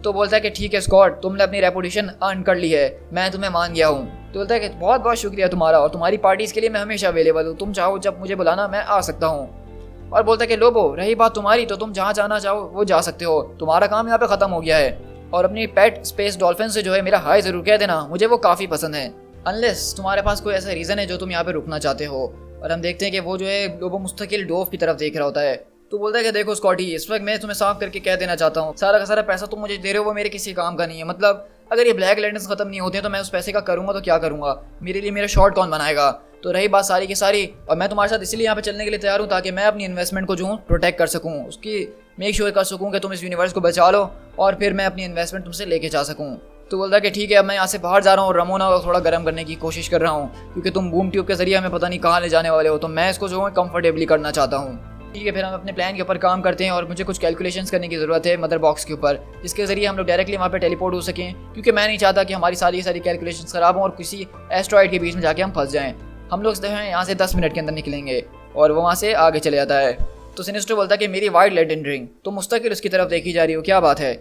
तो बोलता है कि ठीक है स्कॉट, तुमने अपनी रेपुटेशन अर्न कर ली है, मैं तुम्हें मान गया हूँ। तो बोलता है कि बहुत बहुत शुक्रिया तुम्हारा और तुम्हारी पार्टीज़ के लिए मैं हमेशा अवेलेबल हूँ, तुम चाहो जब मुझे बुलाना मैं आ सकता हूँ। और बोलता है कि लोबो रही बात तुम्हारी तो तुम जहाँ जाना चाहो वो जा सकते हो, तुम्हारा काम यहाँ पे ख़त्म हो गया है। और अपनी पेट स्पेस डॉल्फिन से जो है मेरा हाय ज़रूर कह देना, मुझे वो काफ़ी पसंद है। अनलेस तुम्हारे पास कोई ऐसा रीज़न है जो तुम यहाँ पे रुकना चाहते हो। और हम देखते हैं कि वो जो है लोबो मुस्तकिल डोव की तरफ देख रहा होता है। तो बोलता है कि देखो स्कॉटी, इस वक्त मैं तुम्हें साफ करके कह देना चाहता हूँ, सारा का सारा पैसा तुम मुझे दे रहे हो वो मेरे किसी काम का नहीं है। मतलब अगर ये ब्लैक लैंटर्न्स खत्म नहीं होते हैं तो मैं उस पैसे का करूँगा तो क्या करूँगा, मेरे लिए मेरा शॉर्ट कौन बनाएगा। तो रही बात सारी की सारी, और मैं तुम्हारे साथ इसलिए यहाँ पे चलने के लिए तैयार हूँ ताकि मैं अपनी इन्वेस्टमेंट को जो हूँ प्रोटेक्ट कर सकूँ, उसकी मेक श्योर कर सकूँ कि तुम इस यूनिवर्स को बचा लो और फिर मैं अपनी इन्वेस्टमेंट तुमसे लेके जा सकूँ। तो बोलता है कि ठीक है, अब मैं यहाँ से बाहर जा रहा हूँ और रमोना को थोड़ा गर्म करने की कोशिश कर रहा हूँ, क्योंकि तुम बूम ट्यूब के जरिए हमें पता नहीं कहाँ ले जाने वाले हो, तो मैं इसको जो है कंफर्टेबली करना चाहता हूँ। ठीक है, फिर हम अपने प्लान के ऊपर काम करते हैं और मुझे कुछ कैलकुलेशंस करने की ज़रूरत है मदर बॉक्स के ऊपर, जिसके जरिए हम लोग डायरेक्टली वहाँ पे टेलीपोर्ट हो सकें, क्योंकि मैं नहीं चाहता कि हमारी सारी कैलकुलेशंस खराब हों और किसी एस्ट्रॉइड के बीच में जाके हम फंस जाएं। हम लोग जो है यहाँ से 10 मिनट के अंदर निकलेंगे और वो वहाँ से आगे चले जाता है। तो सिनिस्टर बोलता है कि मेरी वाइट लेडन रिंग, तो मुस्तकिल उसकी तरफ देखी जा रही हो, क्या बात है।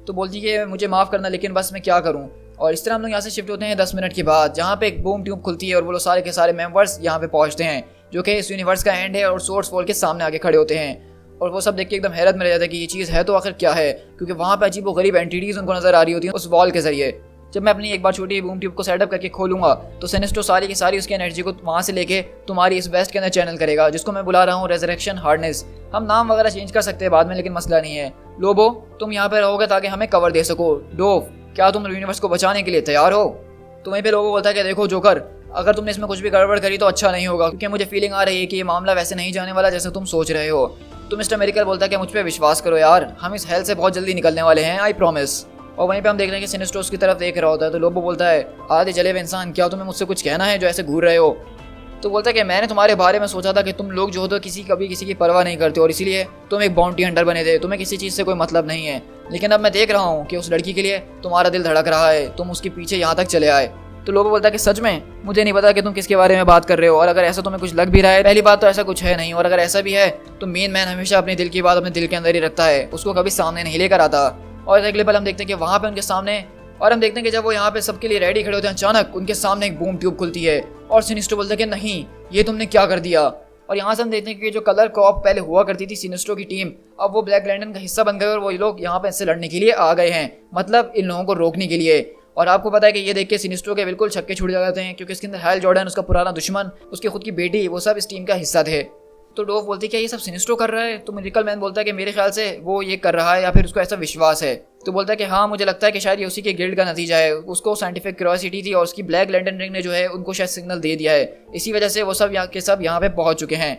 तो बोलती है मुझे माफ़ करना लेकिन बस मैं क्या करूँ। और इस तरह हम लोग यहाँ से शिफ्ट होते हैं 10 मिनट के बाद, जहाँ पे एक बूम ट्यूब खुलती है और वो लोग सारे के सारे मेंबर्स यहाँ पे पहुँचते हैं, जो कि इस यूनिवर्स का एंड है, और सोर्स वॉल के सामने आके खड़े होते हैं। और वो सब देख के एकदम हैरत में रह जाता है कि ये चीज़ है तो आखिर क्या है, क्योंकि वहाँ पे अजीब व गरीब एंटिटीज़ उनको नजर आ रही होती हैं उस वॉल के जरिए। जब मैं अपनी एक बार छोटी बूम ट्यूब को सेटअप करके खोलूंगा तो सिनिस्टो सारी की सारी उसकी एनर्जी को वहाँ से लेके तुम्हारी इस वेस्ट के अंदर चैनल करेगा, जिसको मैं बुला रहा हूँ रेजरेक्शन हार्डनेस। हम नाम वगैरह चेंज कर सकते हैं बाद में, लेकिन मसला नहीं है। लोबो, तुम यहाँ पे रहोगे ताकि हमें कवर दे सको। डोव, क्या तुम यूनिवर्स को बचाने के लिए तैयार हो। तो वहीं पे लोबो बोलता है कि देखो जोकर, अगर तुमने इसमें कुछ भी गड़बड़ करी तो अच्छा नहीं होगा, क्योंकि मुझे फीलिंग आ रही है कि ये मामला वैसे नहीं जाने वाला जैसे तुम सोच रहे हो। तो मिस्टर मेरिकल बोलता है कि मुझ पे विश्वास करो यार, हम इस हेल से बहुत जल्दी निकलने वाले हैं, आई प्रॉमिस। और वहीं पे हम देख रहे हैं कि सिनिस्टो उसकी तरफ देख रहा होता है। तो लोबो बोलता है आधे जले हुए इंसान, क्या तुम्हें मुझसे कुछ कहना है जो ऐसे घूर रहे हो। तो बोलता है कि मैंने तुम्हारे बारे में सोचा था कि तुम लोग जो हो तो कभी किसी की परवाह नहीं करते और इसीलिए तुम एक बाउंटी हंटर बने थे, तुम्हें किसी चीज़ से कोई मतलब नहीं है। लेकिन अब मैं देख रहा हूँ कि उस लड़की के लिए तुम्हारा दिल धड़क रहा है, तुम उसके पीछे यहाँ तक चले आए। तो लोबो बोलता है कि सच में मुझे नहीं पता कि तुम किसके बारे में बात कर रहे हो, और अगर ऐसा तुम्हें कुछ लग भी रहा है, पहली बात तो ऐसा कुछ है नहीं, और अगर ऐसा भी है तो मेन मैन हमेशा अपने दिल की बात अपने दिल के अंदर ही रखता है, उसको कभी सामने नहीं लेकर आता। और अगले पल हम देखते हैं कि वहाँ पे उनके सामने, और हम देखते हैं कि जब वो यहाँ पे सबके लिए रेडी खड़े होते हैं, अचानक उनके सामने एक बूम ट्यूब खुलती है और सिनिस्टो बोलता है कि नहीं, ये तुमने क्या कर दिया। और यहाँ से हम देखते हैं कि जो कलर क्रॉप पहले हुआ करती थी सिनिस्टो की टीम, अब वो ब्लैक लैंटर्न का हिस्सा बन गए और वो लोग यहाँ पे इससे लड़ने के लिए आ गए हैं, मतलब इन लोगों को रोकने के लिए। और आपको पता है कि ये देख के सिनिस्टो के बिल्कुल छक्के छूट जाते हैं, क्योंकि इसके अंदर हैल जॉर्डन, उसका पुराना दुश्मन, उसकी खुद की बेटी, वो सब इस टीम का हिस्सा थे। तो डोव बोलती है क्या ये सब सिनिस्टो कर रहा है। तो मिरेकल मैन बोलता है कि मेरे ख्याल से वो ये कर रहा है या फिर उसको ऐसा विश्वास है। तो बोलता है कि हाँ, मुझे लगता है कि शायद ये उसी के गिल्ड का नतीजा है, उसको साइंटिफिक क्यूरियोसिटी थी और उसकी ब्लैक लैंटर्न रिंग ने जो है उनको शायद सिग्नल दे दिया है, इसी वजह से वो सब यहाँ के सब यहाँ पे पहुंच चुके हैं।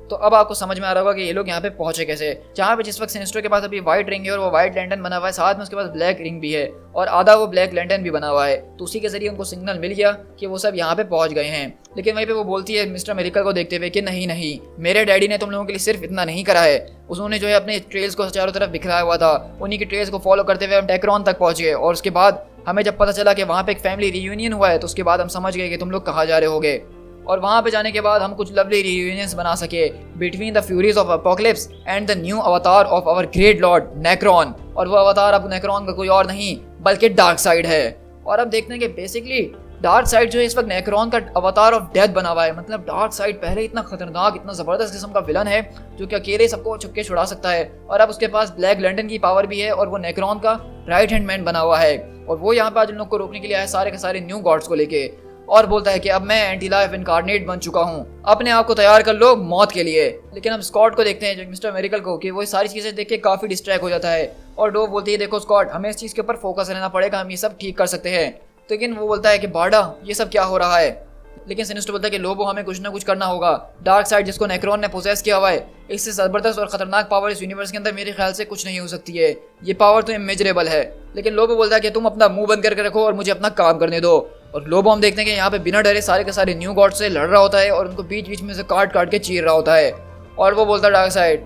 तो अब आपको समझ में आ रहा होगा कि ये लोग यहाँ पे पहुंचे कैसे। जहाँ पे जिस वक्त सिनिस्टो के पास अभी व्हाइट रिंग है और वो व्हाइट लैंटर्न बना हुआ है, साथ में उसके पास ब्लैक रिंग भी है और आधा वो ब्लैक लैंटर्न भी बना हुआ है, तो उसी के जरिए उनको सिग्नल मिल गया कि वो सब यहाँ पे पहुंच गए हैं। लेकिन वहीं पे वो बोलती है मिस्टर मेरिकल को देखते हुए कि नहीं नहीं, मेरे डैडी ने तुम लोगों के लिए सिर्फ इतना नहीं करा है, उन्होंने जो है अपने ट्रेल्स को चारों तरफ बिखराया हुआ था, उन्हीं की ट्रेल्स को फॉलो करते हुए हम टेक्रोन तक पहुंच गए। और उसके बाद हमें जब पता चला कि वहाँ पे एक फैमिली रियूनियन हुआ है, तो उसके बाद हम समझ गए कि तुम लोग कहाँ जा रहे होगे। और वहाँ पे जाने के बाद हम कुछ लवली रियूनियंस बना सके between the Furies of apocalypse and the new अवतार ऑफ आवर ग्रेट लॉर्ड नेक्रोन। और वो अवतार अब नेक्रोन का कोई और नहीं बल्कि डार्क साइड है। और अब देखते हैं कि बेसिकली डार्क साइड जो है इस वक्त नेक्रोन का अवतार ऑफ डेथ बना हुआ है। मतलब डार्क साइड पहले इतना खतरनाक, इतना जबरदस्त किस्म का विलन है जो कि अकेले सबको छक्के छुड़ा सकता है, और अब उसके पास ब्लैक लैंटर्न की पावर भी है और वो नेक्रोन का राइट हैंड मैन बना हुआ है। और वो यहाँ पे आज उन लोग को रोकने के लिए आया, सारे के सारे न्यू गॉड्स को लेके, और बोलता है कि अब मैं एंटी लाइफ इनकार्नेट बन चुका हूँ, अपने आप को तैयार कर लो मौत के लिए। लेकिन हम स्कॉट को देखते हैं, जो मिस्टर मेरिकल को, कि वो सारी चीज़ें देख के काफ़ी डिस्ट्रैक्ट हो जाता है। और डोव बोलती है देखो स्कॉट, हमें इस चीज़ के ऊपर फोकस रहना पड़ेगा, हम ये सब ठीक कर सकते हैं। लेकिन वो बोलता है कि बाड़ा ये सब क्या हो रहा है। लेकिन सिनिस्टर बोलता है कि लोबो, हमें कुछ ना कुछ करना होगा। डार्क साइड जिसको नेक्रोन ने पोजेस किया हुआ है, इससे ज़बरदस्त और खतरनाक पावर इस यूनिवर्स के अंदर मेरे ख्याल से कुछ नहीं हो सकती है, ये पावर तो इमेजरेबल है। लेकिन लोबो बोलता है कि तुम अपना मुंह बंद करके रखो और मुझे अपना काम करने दो। और लोबो हम देखते हैं कि यहाँ पे बिना डरे सारे के सारे न्यू गॉड से लड़ रहा होता है और उनको बीच बीच में से काट काट के चीर रहा होता है। और वो बोलता है डार्क साइड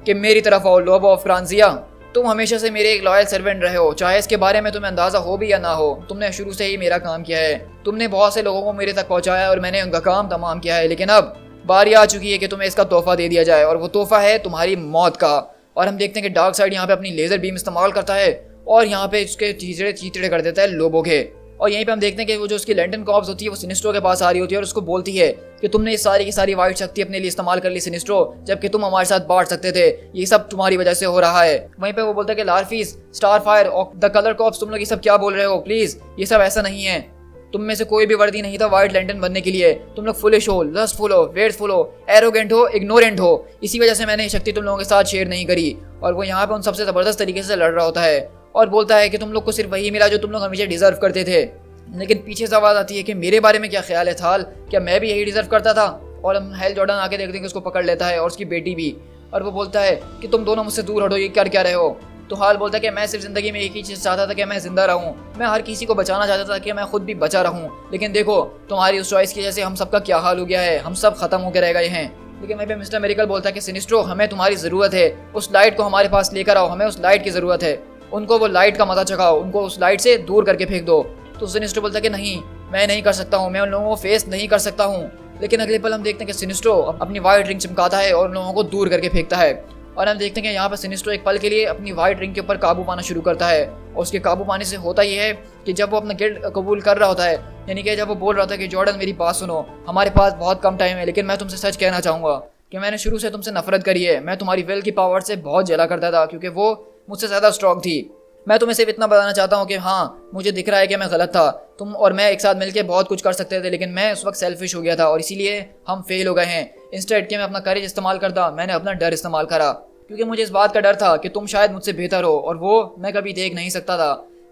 कि मेरी तरफ आओ लोबो ऑफ फ्रांसिया, तुम हमेशा से मेरे एक लॉयल सर्वेंट रहे हो, चाहे इसके बारे में तुम्हें अंदाजा हो भी या ना हो, तुमने शुरू से ही मेरा काम किया है, तुमने बहुत से लोगों को मेरे तक पहुंचाया और मैंने उनका काम तमाम किया है। लेकिन अब बारी आ चुकी है कि तुम्हें इसका तोहफा दे दिया जाए, और वो तोहफा है तुम्हारी मौत का। और हम देखते हैं कि डार्क साइड यहाँ पे अपनी लेजर बीम इस्तेमाल करता है और यहाँ पे उसके चीतड़े चीतड़े कर देता है लोबो के। और यहीं पे हम देखते हैं कि वो जो उसकी लैंटर्न कॉर्प्स होती है वो सिनिस्ट्रो के पास आ रही होती है और उसको बोलती है कि तुमने ये सारी की सारी वाइट शक्ति अपने लिए इस्तेमाल कर ली सिनिस्ट्रो, जबकि तुम हमारे साथ बांट सकते थे, ये सब तुम्हारी वजह से हो रहा है। वहीं पे वो बोलता है कि लार्फीस, स्टारफायर और द कलर कॉर्प्स, तुम लोग ये सब क्या बोल रहे हो, प्लीज ये सब ऐसा नहीं है। तुम में से कोई भी वर्दी नहीं था व्हाइट लैंटर्न बनने के लिए। तुम लोग फुलिश हो, लस्टफुल हो, वेयरफुल हो, एरोगेंट हो, इग्नोरेंट हो। इसी वजह से मैंने ये शक्ति तुम लोगों के साथ शेयर नहीं करी। और वो यहाँ पे उन सबसे जबरदस्त तरीके से लड़ रहा होता है और बोलता है कि तुम लोग को सिर्फ वही मिला जो तुम लोग हमेशा डिजर्व करते थे। लेकिन पीछे से आवाज आती है कि मेरे बारे में क्या ख्याल है थाल, क्या मैं भी यही डिजर्व करता था। और हम हेल जॉर्डन आके देखते हैं कि उसको पकड़ लेता है और उसकी बेटी भी। और वो बोलता है कि तुम दोनों मुझसे दूर हटो, ये कर क्या रहे हो। तो हाल बोलता है कि मैं सिर्फ जिंदगी में एक ही चीज़ चाहता था कि मैं जिंदा रहूं। मैं हर किसी को बचाना चाहता था कि मैं खुद भी बचा रहूं। लेकिन देखो तुम्हारी उस चॉइस की वजह से हम सबका क्या हाल हो गया है, हम सब खत्म होकर रह गए हैं। लेकिन वहीं पे मिस्टर मेरिकल बोलता है कि सिनिस्ट्रो, हमें तुम्हारी ज़रूरत है, उस लाइट को हमारे पास लेकर आओ, हमें उस लाइट की ज़रूरत है। उनको वो लाइट का मजा चखाओ, उनको उस लाइट से दूर करके फेंक दो। तो सिनिस्ट्रो बोलता है कि नहीं, मैं नहीं कर सकता हूँ, मैं उन लोगों को फेस नहीं कर सकता हूँ। लेकिन अगले पल हम देखते हैं कि सिनिस्ट्रो अपनी वाइट रिंग चमकाता है और उन लोगों को दूर करके फेंकता है। और हम देखते हैं कि यहाँ पर सिनिस्ट्रो एक पल के लिए अपनी वाइट रिंग के ऊपर काबू पाना शुरू करता है। और उसके काबू पाने से होता यह है कि जब वो अपना गिल्ड कबूल कर रहा होता है, यानी कि जब वो बोल रहा था कि जॉर्डन मेरी बात सुनो, हमारे पास बहुत कम टाइम है, लेकिन मैं तुमसे सच कहना चाहूँगा कि मैंने शुरू से तुमसे नफरत करी है। मैं तुम्हारी विल की पावर से बहुत जला करता था क्योंकि वो मुझसे ज़्यादा स्ट्रॉन्ग थी। मैं तुम्हें सिर्फ इतना बताना चाहता हूँ कि हाँ, मुझे दिख रहा है कि मैं गलत था। तुम और मैं एक साथ मिलकर बहुत कुछ कर सकते थे, लेकिन मैं उस वक्त सेल्फिश हो गया था और इसीलिए हम फेल हो गए हैं। इंस्टेड कि मैं अपना करेज इस्तेमाल करता, मैंने अपना डर इस्तेमाल करा, क्योंकि मुझे इस बात का डर था कि तुम शायद मुझसे बेहतर हो और वो मैं कभी देख नहीं सकता था।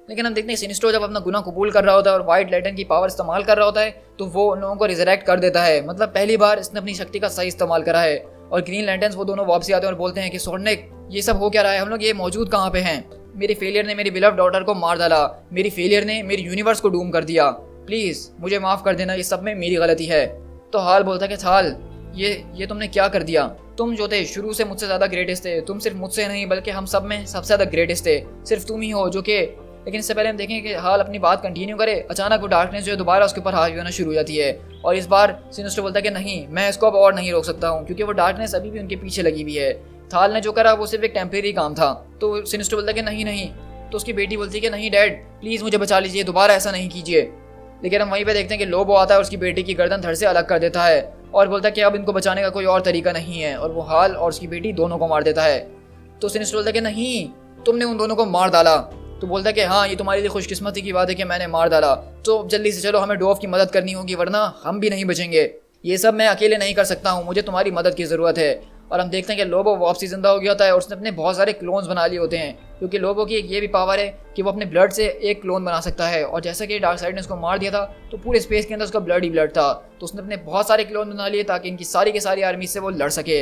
लेकिन हम देखते हैं सिनिस्ट्रो जब अपना गुनाह कबूल कर रहा होता है और व्हाइट लैंटर्न की पावर इस्तेमाल कर रहा होता है तो वो उन लोगों को रिजरेक्ट कर देता है। मतलब पहली बार इसने अपनी शक्ति का सही इस्तेमाल करा है। और ग्रीन लैंटर्न्स वो दोनों वापसी आते हैं और बोलते हैं कि सोर्निक, ये सब हो क्या रहा है, हम लोग ये मौजूद कहाँ पे हैं। मेरे फेलियर ने मेरी बिलव डॉटर को मार डाला, मेरी फेलियर ने मेरी यूनिवर्स को डूम कर दिया, प्लीज मुझे माफ कर देना, ये सब में मेरी गलती है। तो हाल बोलता है कि थाल, ये तुमने क्या कर दिया। तुम जो थे शुरू से मुझसे ज्यादा ग्रेटेस्ट थे। तुम सिर्फ मुझसे नहीं बल्कि हम सब में सबसे ज्यादा ग्रेटेस्ट थे। सिर्फ तुम ही हो जो कि। लेकिन इससे पहले हम देखें कि हाल अपनी बात कंटिन्यू करे, अचानक वो डार्कनेस जो है दोबारा उसके ऊपर हावी होना शुरू हो जाती है। और इस बार सिनिस्टर बोलता है कि नहीं, मैं इसको अब और नहीं रोक सकता हूँ, क्योंकि वो डार्कनेस अभी भी उनके पीछे लगी हुई है। थाल ने जो करा वो सिर्फ एक टेम्परेरी काम था। तो सिनिस्टर बोलता है कि नहीं। तो उसकी बेटी बोलती है कि नहीं डैड, प्लीज मुझे बचा लीजिए, दोबारा ऐसा नहीं कीजिए। लेकिन हम वहीं पे देखते हैं कि लोबो आता है और उसकी बेटी की गर्दन धड़ से अलग कर देता है और बोलता है कि अब इनको बचाने का कोई और तरीका नहीं है। और वो हाल और उसकी बेटी दोनों को मार देता है। तो सिनिस्टर बोलता है कि नहीं, तुमने उन दोनों को मार डाला। तो बोलता है कि हाँ, ये तुम्हारी लिए खुशकिस्मती की बात है कि मैंने मार डाला। तो जल्दी से चलो, हमें डोव की मदद करनी होगी, वरना हम भी नहीं बचेंगे। ये सब मैं अकेले नहीं कर सकता हूँ, मुझे तुम्हारी मदद की ज़रूरत है। और हम देखते हैं कि लोबो वापसी जिंदा हो गया होता है और उसने अपने बहुत सारे क्लोन्स बना लिए होते हैं, क्योंकि लोबो की ये भी पावर है कि वो अपने ब्लड से एक क्लोन बना सकता है। और जैसा कि डार्क साइड ने उसको मार दिया था तो पूरे स्पेस के अंदर उसका ब्लड ही ब्लड था। तो उसने अपने बहुत सारे क्लोन बना लिए ताकि इनकी सारी की सारी आर्मी से वो लड़ सके।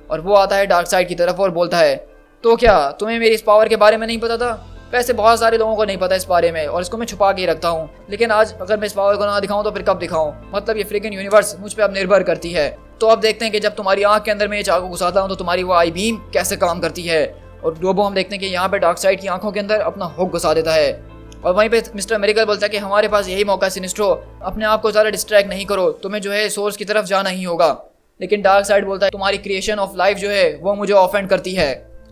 और वो आता है डार्क साइड की तरफ और बोलता है, तो क्या तुम्हें मेरी इस पावर के बारे में नहीं पता था? वैसे बहुत सारे लोगों को नहीं पता इस बारे में और इसको मैं छुपा के ही रखता हूँ, लेकिन आज अगर मैं इस पावर को ना दिखाऊं तो फिर कब दिखाऊं? मतलब ये फ्रिकन यूनिवर्स मुझ पे अब निर्भर करती है। तो अब देखते हैं कि जब तुम्हारी आंख के अंदर मैं ये चाकू घुसाता हूँ तो तुम्हारी वो आई बीम कैसे काम करती है। और लोबो हम देखते हैं कि यहाँ पे डार्क साइड की आंखों के अंदर अपना हुक घुसा देता है। और वहीं पे मिस्टर मेरिकल बोलता है कि हमारे पास यही मौका है सिनिस्ट्रो, अपने आप को ज़्यादा डिस्ट्रैक्ट नहीं करो, तुम्हें जो है सोर्स की तरफ जाना ही होगा। लेकिन डार्क साइड बोलता है तुम्हारी क्रिएशन ऑफ लाइफ जो है वो मुझे ऑफेंड करती है।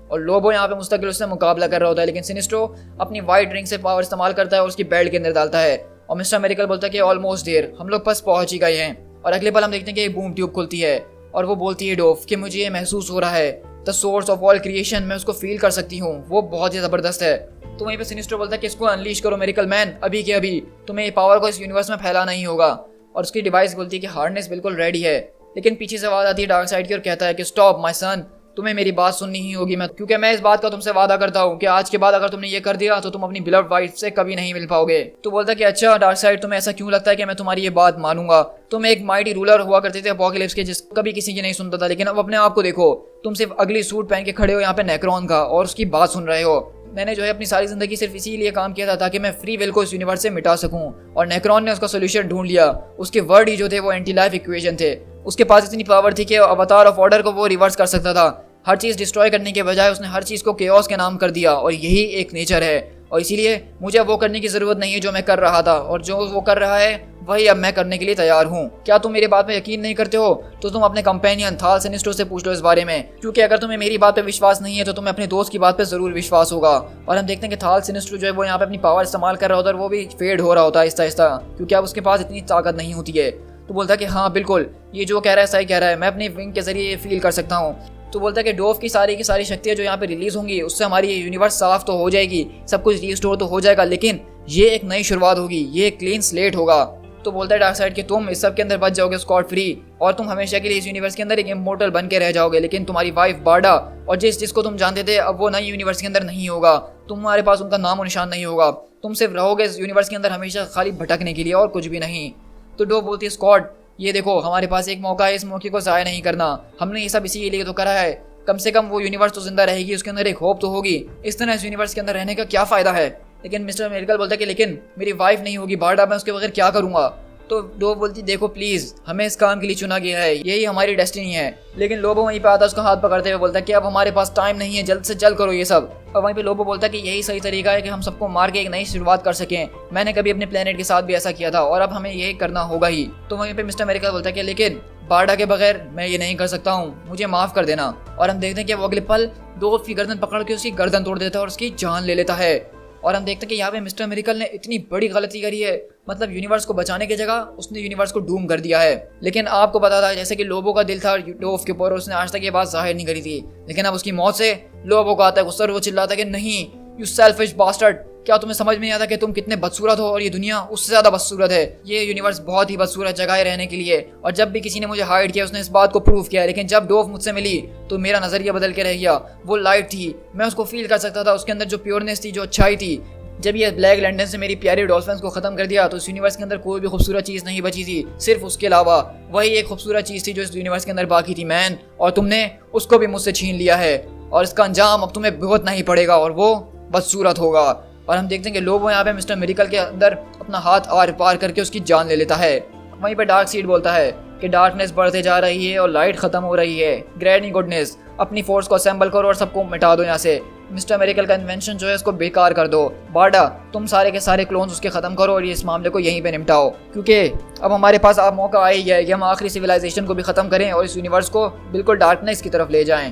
और लोबो यहाँ पे मुस्तकिल उससे मुकाबला कर रहा होता है, लेकिन सिनिस्ट्रो अपनी वाइट रिंग से पावर इस्तेमाल करता है और उसकी बेल्ट के अंदर डालता है। और मिस्टर मेरिकल बोलता है कि ऑलमोस्ट देयर, हम लोग बस पहुंच ही गए हैं। और अगले पल हम देखते हैं कि एक बूम ट्यूब खुलती है और वो बोलती है डोफ कि मुझे ये महसूस हो रहा है, the source of all creation, मैं उसको फील कर सकती हूँ, वो बहुत ही ज़बरदस्त है। तो वहीं पे सिनिस्ट्रो बोलता है कि इसको अनलीश करो मेरिकल मैन, अभी के अभी, तुम्हें ये पावर को इस यूनिवर्स में फैलाना ही होगा। और उसकी डिवाइस बोलती है कि हार्डनेस बिल्कुल रेडी है। लेकिन पीछे से आवाज़ आती है डार्क साइड की और कहता है कि स्टॉप माय सन, तुम्हें मेरी बात सुननी ही होगी, क्योंकि मैं इस बात का तुमसे वादा करता हूँ कि आज के बाद अगर तुमने ये कर दिया तो तुम अपनी बिलव्ड वाइफ से कभी नहीं मिल पाओगे। तो बोलता है कि अच्छा डार्क साइड, तुम्हें ऐसा क्यों लगता है कि मैं तुम्हारी ये बात मानूंगा? तुम एक माइटी रूलर हुआ करते थे अपोकलिप्स के, जिस कभी किसी की नहीं सुनता था, लेकिन अब अपने आप को देखो, तुम सिर्फ अगली सूट पहन के खड़े हो यहाँ पे नेक्रोन का और उसकी बात सुन रहे हो। मैंने जो है अपनी सारी जिंदगी सिर्फ इसीलिए काम किया था ताकि मैं फ्री विल को इस यूनिवर्स से मिटा सकूं, और नेक्रोन ने उसका सोल्यूशन ढूंढ लिया। उसके वर्ड ही जो थे वो एंटी लाइफ इक्वेशन थे। उसके पास इतनी पावर थी कि अवतार ऑफ ऑर्डर को वो रिवर्स कर सकता था। हर चीज़ डिस्ट्रॉय करने के बजाय उसने हर चीज़ को केओस के नाम कर दिया, और यही एक नेचर है। और इसीलिए मुझे वो करने की ज़रूरत नहीं है जो मैं कर रहा था, और जो वो कर रहा है वही अब मैं करने के लिए तैयार हूँ। क्या तुम मेरी बात पे यकीन नहीं करते हो तो तुम अपने कंपेनियन थाल सिनिस्ट्रो से पूछ लो इस बारे में, क्योंकि अगर तुम्हें मेरी बात पे विश्वास नहीं है तो तुम्हें अपने दोस्त की बात पे जरूर विश्वास होगा। और हम देखते हैं कि थाल सिनिस्ट्रो जो है वो यहाँ पे अपनी पावर इस्तेमाल कर रहा होता है और वो भी फेड हो रहा होता है आहिस्ता आहिस्ता, क्योंकि अब उसके पास इतनी ताकत नहीं होती है। तो बोलता है कि हाँ बिल्कुल, ये जो कह रहा है सही कह रहा है, मैं अपनी विंग के जरिए फील कर सकता हूँ। तो बोलता है कि डोव की सारी शक्तियाँ जो यहाँ पे रिलीज होंगी उससे हमारी यूनिवर्स साफ तो हो जाएगी, सब कुछ रिस्टोर तो हो जाएगा, लेकिन ये एक नई शुरुआत होगी, ये एक क्लीन स्लेट होगा। तो बोलता है डार्कसाइड कि तुम इस सब के अंदर बच जाओगे स्कॉट फ्री और तुम हमेशा के लिए इस यूनिवर्स के अंदर एक इमोर्टल बन के रह जाओगे, लेकिन तुम्हारी वाइफ बार्डा और जिसको तुम जानते थे अब वो नई यूनिवर्स के अंदर नहीं होगा, तुम्हारे पास उनका नाम और निशान नहीं होगा, तुम सिर्फ रहोगे इस यूनिवर्स के अंदर हमेशा खाली भटकने के लिए और कुछ भी नहीं। तो डोव बोलती है स्कॉट ये देखो हमारे पास एक मौका है, इस मौके को ज़ाया नहीं करना, हमने ये सब इसीलिए तो करा है, कम से कम वो यूनिवर्स तो जिंदा रहेगी, उसके अंदर एक होप तो होगी, इस तरह इस यूनिवर्स के अंदर रहने का क्या फ़ायदा है। लेकिन मिस्टर मिरेकल बोलता है कि लेकिन मेरी वाइफ नहीं होगी बार्डा, मैं उसके बगैर क्या करूँगा। तो डोव बोलती देखो प्लीज हमें इस काम के लिए चुना गया है, यही हमारी डेस्टिनी है। लेकिन लोबो वहीं पे आता है उसका हाथ पकड़ते हुए बोलता है कि अब हमारे पास टाइम नहीं है, जल्द से जल्द करो ये सब। और वहीं पे लोबो बोलता है कि यही सही तरीका है कि हम सबको मार के एक नई शुरुआत कर सकें, मैंने कभी अपने प्लेनेट के साथ भी ऐसा किया था और अब हमें यही करना होगा ही। तो वहीं पे मिस्टर मिरेकल बोलता है कि लेकिन बार्डा के बगैर मैं ये नहीं कर सकता हूँ, मुझे माफ कर देना। और हम देखते हैं कि वो अगले पल डोव की गर्दन पकड़ के उसकी गर्दन तोड़ देता है और उसकी जान ले लेता है। और हम देखते हैं कि यहाँ पे मिस्टर मिरेकल ने इतनी बड़ी गलती करी है, मतलब यूनिवर्स को बचाने की जगह उसने यूनिवर्स को डूम कर दिया है। लेकिन आपको पता था जैसे कि लोबो का दिल था डोव के ऊपर, उसने आज तक ये बात जाहिर नहीं करी थी, लेकिन अब उसकी मौत से लोबो को आता है गुस्सा और वो चिल्लाता है कि नहीं यू सेल्फिश बास्टर्ड, क्या तुम्हें समझ में नहीं आता कि तुम कितने बदसूरत हो और ये दुनिया उससे ज्यादा बदसूरत है, ये यूनिवर्स बहुत ही बदसूरत जगह है रहने के लिए। और जब भी किसी ने मुझे हाइड किया उसने इस बात को प्रूव किया, लेकिन जब डोव मुझसे मिली तो मेरा नजरिया बदल के रह गया। वो लाइट थी, मैं उसको फील कर सकता था, उसके अंदर जो प्योरनेस थी, जो अच्छाई थी। जब ये ब्लैक लैंटर्न से मेरी प्यारी डॉल्फिन्स को खत्म कर दिया तो इस यूनिवर्स के अंदर कोई भी खूबसूरत चीज़ नहीं बची थी, सिर्फ उसके अलावा वही एक खूबसूरत चीज़ थी जो इस यूनिवर्स के अंदर बाकी थी मैन, और तुमने उसको भी मुझसे छीन लिया है और इसका अंजाम अब तुम्हें भुगतना ही पड़ेगा और वो बदसूरत होगा। और हम देखते हैं कि लोबो यहाँ पे मिस्टर मिरेकल के अंदर अपना हाथ आर पार करके उसकी जान ले लेता है। वहीं पे डार्कसीड बोलता है कि डार्कनेस बढ़ते जा रही है और लाइट खत्म हो रही है, ग्रैनी गुडनेस अपनी फोर्स को असेंबल करो और सबको मिटा दो यहाँ से, मिस्टर मिरेकल का इन्वेंशन जो है उसको बेकार कर दो, बार्डा तुम सारे के सारे क्लोन्स उसके खत्म करो और ये इस मामले को यहीं पे निपटाओ, क्योंकि अब हमारे पास अब मौका आ ही है कि हम आखिरी सिविलाइजेशन को भी खत्म करें और इस यूनिवर्स को बिल्कुल डार्कनेस की तरफ ले जाएं।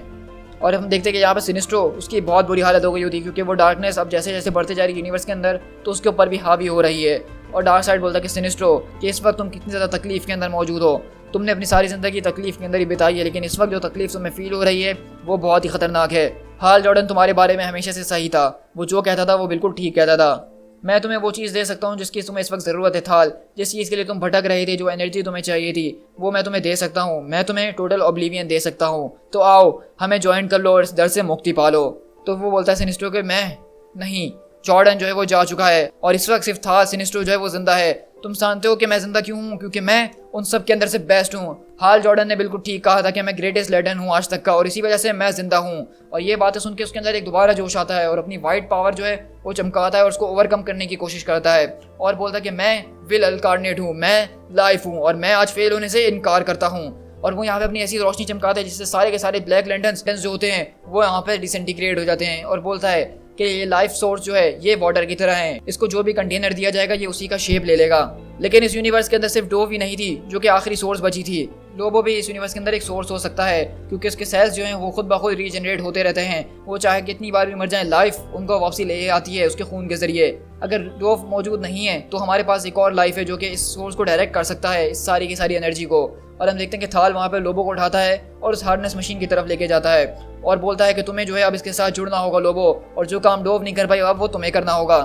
और हम देखते हैं कि यहाँ पे सिनिस्ट्रो उसकी बहुत बुरी हालत हो गई होती है, क्योंकि वो डार्कनेस अब जैसे जैसे बढ़ते जा रही है यूनिवर्स के अंदर तो उसके ऊपर भी हावी हो रही है। और डार्कसाइड बोलता है कि सिनिस्ट्रो कि इस वक्त तुम कितनी ज़्यादा तकलीफ के अंदर मौजूद हो, तुमने अपनी सारी ज़िंदगी तकलीफ के अंदर ही बिताई है, लेकिन इस वक्त जो तकलीफ तुम्हें फील हो रही है वो बहुत ही खतरनाक है। हाल जॉर्डन तुम्हारे बारे में हमेशा से सही था, वो जो कहता था वो बिल्कुल ठीक कहता था, मैं तुम्हें वो चीज़ दे सकता हूँ जिसकी तुम्हें इस वक्त ज़रूरत है थाल, जिस चीज़ के लिए तुम भटक रहे थे, जो एनर्जी तुम्हें चाहिए थी वो मैं तुम्हें दे सकता हूँ, मैं तुम्हें टोटल ऑब्लिवियन दे सकता हूँ, तो आओ हमें ज्वाइन कर लो और इस डर से मुक्ति पालो। तो वो बोलता है सिनिस्ट्रो कि मैं नहीं, जॉर्डन जो है वो जा चुका है और इस वक्त सिर्फ थाल सिनिस्ट्रो जो है वो जिंदा है। तुम जानते हो कि मैं जिंदा क्यों हूँ, क्योंकि मैं उन सब के अंदर से बेस्ट हूँ। हाल जॉर्डन ने बिल्कुल ठीक कहा था कि मैं ग्रेटेस्ट लेजेंड हूँ आज तक का और इसी वजह से मैं जिंदा हूँ। और ये बातें सुन के उसके अंदर एक दोबारा जोश आता है और अपनी वाइट पावर जो है वो चमकाता है और उसको ओवरकम करने की कोशिश करता है और बोलता है कि मैं विल अल्कारनेट हूँ, मैं लाइफ हूँ और मैं आज फेल होने से इनकार करता हूँ। और वो यहाँ पे अपनी ऐसी रोशनी चमकाता है जिससे सारे के सारे ब्लैक लैंटर्न्स जो होते हैं वो यहाँ पे डिसइंटीग्रेट हो जाते हैं और बोलता है कि ये लाइफ सोर्स जो है ये वाटर की तरह है, इसको जो भी कंटेनर दिया जाएगा ये उसी का शेप ले लेगा। लेकिन इस यूनिवर्स के अंदर सिर्फ डोव ही नहीं थी जो कि आखिरी सोर्स बची थी, लोबो भी इस यूनिवर्स के अंदर एक सोर्स हो सकता है, क्योंकि उसके सेल्स जो हैं वो खुद ब खुद रीजनरेट होते रहते हैं, वो चाहे कितनी बार भी मर जाए लाइफ उनको वापसी ले आती है उसके खून के जरिए। अगर डोव मौजूद नहीं है तो हमारे पास एक और लाइफ है जो कि इस सोर्स को डायरेक्ट कर सकता है, इस सारी की सारी एनर्जी को। और हम देखते हैं कि थाल वहाँ पे लोबो को उठाता है और उस हार्डनेस मशीन की तरफ लेके जाता है और बोलता है कि तुम्हें जो है अब इसके साथ जुड़ना होगा लोबो, और जो काम डोव नहीं कर पाई अब वो तुम्हें करना होगा।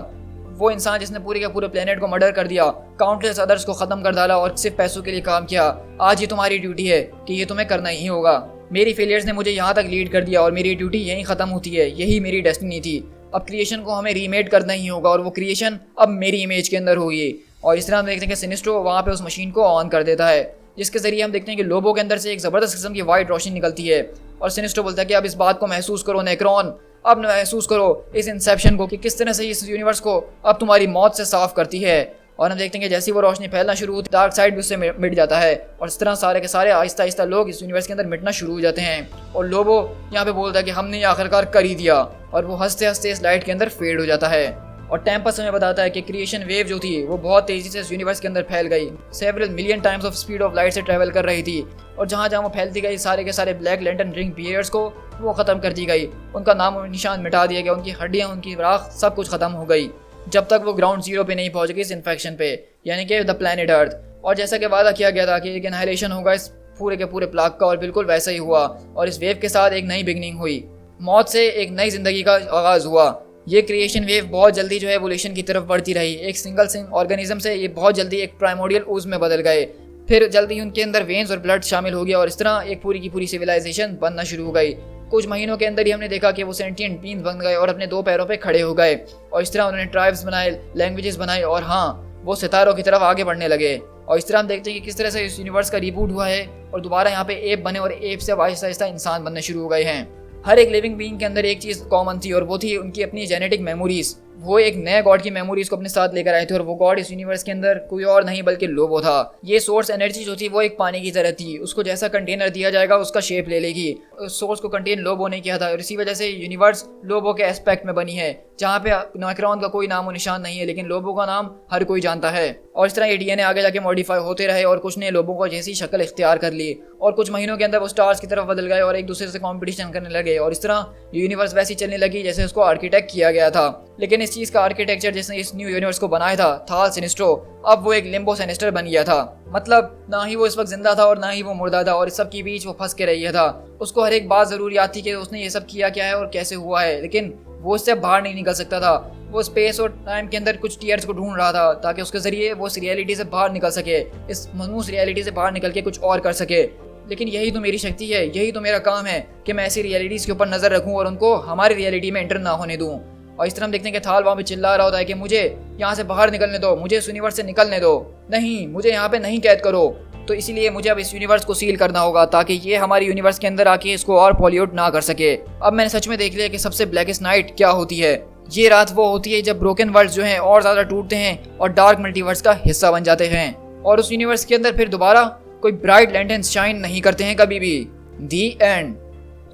वो इंसान जिसने पूरे के पूरे प्लेनेट को मर्डर कर दिया, काउंटलेस अदर्स को खत्म कर डाला और सिर्फ पैसों के लिए काम किया, आज ये तुम्हारी ड्यूटी है कि ये तुम्हें करना ही होगा। मेरी फेलियर्स ने मुझे यहाँ तक लीड कर दिया और मेरी ड्यूटी यहीं खत्म होती है, यही मेरी डेस्टिनी थी। अब क्रिएशन को हमें रीमेड करना ही होगा और वो क्रिएशन अब मेरी इमेज के अंदर होगी। और इस तरह हम देखते हैं कि सिनिस्ट्रो वहाँ पे उस मशीन को ऑन कर देता है, जिसके जरिए हम देखते हैं कि लोबो के अंदर से एक ज़बरदस्त किस्म की वाइट रोशनी निकलती है और सिनिस्ट्रो बोलता है कि अब इस बात को महसूस करो नेक्रोन, अब महसूस करो इस इंसेप्शन को कि किस तरह से इस यूनिवर्स को अब तुम्हारी मौत से साफ करती है। और हम देखते हैं कि जैसी वो रोशनी फैलना शुरू होती है डार्क साइड भी उससे मिट जाता है और इस तरह सारे के सारे आहिस्ता आहिस्ता लोग इस यूनिवर्स के अंदर मिटना शुरू हो जाते हैं। और लोबो यहाँ पे बोलता है कि हमने ये आखिरकार कर ही दिया और वो हंसते हंसते इस लाइट के अंदर फेड हो जाता है। और टेम्पस हमें बताता है कि क्रिएशन वेव जो थी वो बहुत तेजी से इस यूनिवर्स के अंदर फैल गई, several million times of speed of light से ट्रैवल कर रही थी, और जहाँ जहाँ वो फैलती गई सारे के सारे ब्लैक लैंटर्न रिंग बियर्स को वो ख़त्म कर दी गई, उनका नाम और निशान मिटा दिया गया, उनकी हड्डियाँ, उनकी राख, सब कुछ ख़त्म हो गई, जब तक वो ग्राउंड जीरो पे नहीं पहुँच गई इस इन्फेक्शन पे, यानी कि द प्लैनेट अर्थ। और जैसा कि वादा किया गया था कि एक एनहाइलेशन होगा इस पूरे के पूरे प्लाग का, और बिल्कुल वैसा ही हुआ, और इस वेव के साथ एक नई बिगनिंग हुई, मौत से एक नई जिंदगी का आगाज़ हुआ। ये क्रिएशन वेव बहुत जल्दी जो है एवोल्यूशन की तरफ बढ़ती रही, एक सिंगल ऑर्गेनिज्म से ये बहुत जल्दी एक प्राइमोर्डियल ऊज में बदल गए, फिर जल्दी उनके अंदर वेन्स और ब्लड शामिल हो गया, और इस तरह एक पूरी की पूरी सिविलाइजेशन बनना शुरू हो गई। कुछ महीनों के अंदर ही हमने देखा कि वो सेंटिएंट बीइंग्स बन गए और अपने 2 पैरों पे खड़े हो गए, और इस तरह उन्होंने ट्राइब्स बनाए, लैंग्वेजेस बनाए, और हाँ, वो सितारों की तरफ आगे बढ़ने लगे। और इस तरह हम देखते हैं कि किस तरह से इस यूनिवर्स का रिबूट हुआ है, और दोबारा यहाँ पे एप बने, और एप से आहिस्ता आहिस्ता इंसान बनने शुरू हो गए हैं। हर एक लिविंग बीइंग के अंदर एक चीज़ कॉमन थी, और वो थी उनकी अपनी जेनेटिक मेमोरीज। वो एक नए गॉड की मेमोरीज को अपने साथ लेकर आए थे, और वो गॉड इस यूनिवर्स के अंदर कोई और नहीं बल्कि लोबो था। ये सोर्स एनर्जी जो थी वो एक पानी की तरह थी, उसको जैसा कंटेनर दिया जाएगा उसका शेप ले लेगी। उस सोर्स को कंटेन लोबो ने किया था, और इसी वजह से यूनिवर्स लोबो के एस्पेक्ट में बनी है, जहाँ पे नैक्रोन का कोई नामो निशान नहीं है, लेकिन लोबो का नाम हर कोई जानता है। और इस तरह ये डीएनए आगे जाके मॉडिफाई होते रहे, और कुछ ने लोबो को जैसी शक्ल इख्तियार कर ली, और कुछ महीनों के अंदर वो स्टार्स की तरफ बदल गए और एक दूसरे से कॉम्पिटिशन करने लगे, और इस तरह यूनिवर्स वैसी चलने लगी जैसे उसको आर्किटेक्ट किया गया था। लेकिन इस चीज़ का आर्किटेक्चर जिसने इस न्यू यूनिवर्स को बनाया था, थाल सिनिस्ट्रो, अब वो एक लिम्बो सिनिस्टर बन गया था। मतलब ना ही वो इस वक्त जिंदा था और ना ही वो मुर्दा था, और इस सब के बीच वो फंस के रही था। उसको हर एक बात ज़रूर याद थी कि उसने ये सब किया क्या है और कैसे हुआ है, लेकिन वो इससे बाहर नहीं निकल सकता था। वो स्पेस और टाइम के अंदर कुछ टीयर्स को ढूंढ रहा था, ताकि उसके ज़रिए वो इस रियलिटी से बाहर निकल सके, इस मनहूस रियलिटी से बाहर निकल के कुछ और कर सके। लेकिन यही तो मेरी शक्ति है, यही तो मेरा काम है कि मैं ऐसी रियलिटीज़ के ऊपर नज़र रखूँ और उनको हमारी रियलिटी में एंटर ना होने दूँ। और इस तरह हम देखते हैं कि थाल वहाँ पे चिल्ला रहा होता है कि मुझे यहाँ से बाहर निकलने दो, मुझे इस यूनिवर्स से निकलने दो, नहीं, मुझे यहाँ पे नहीं कैद करो। तो इसीलिए मुझे अब इस यूनिवर्स को सील करना होगा, ताकि ये हमारी यूनिवर्स के अंदर आके इसको और पॉल्यूट ना कर सके। अब मैंने सच में देख लिया कि सबसे ब्लैकेस्ट नाइट क्या होती है। ये रात वो होती है जब ब्रोकन वर्ल्ड्स जो हैं और ज़्यादा टूटते हैं और डार्क मल्टीवर्स का हिस्सा बन जाते हैं, और उस यूनिवर्स के अंदर फिर दोबारा कोई ब्राइट लैंटर्न्स शाइन नहीं करते हैं कभी भी। दी एंड।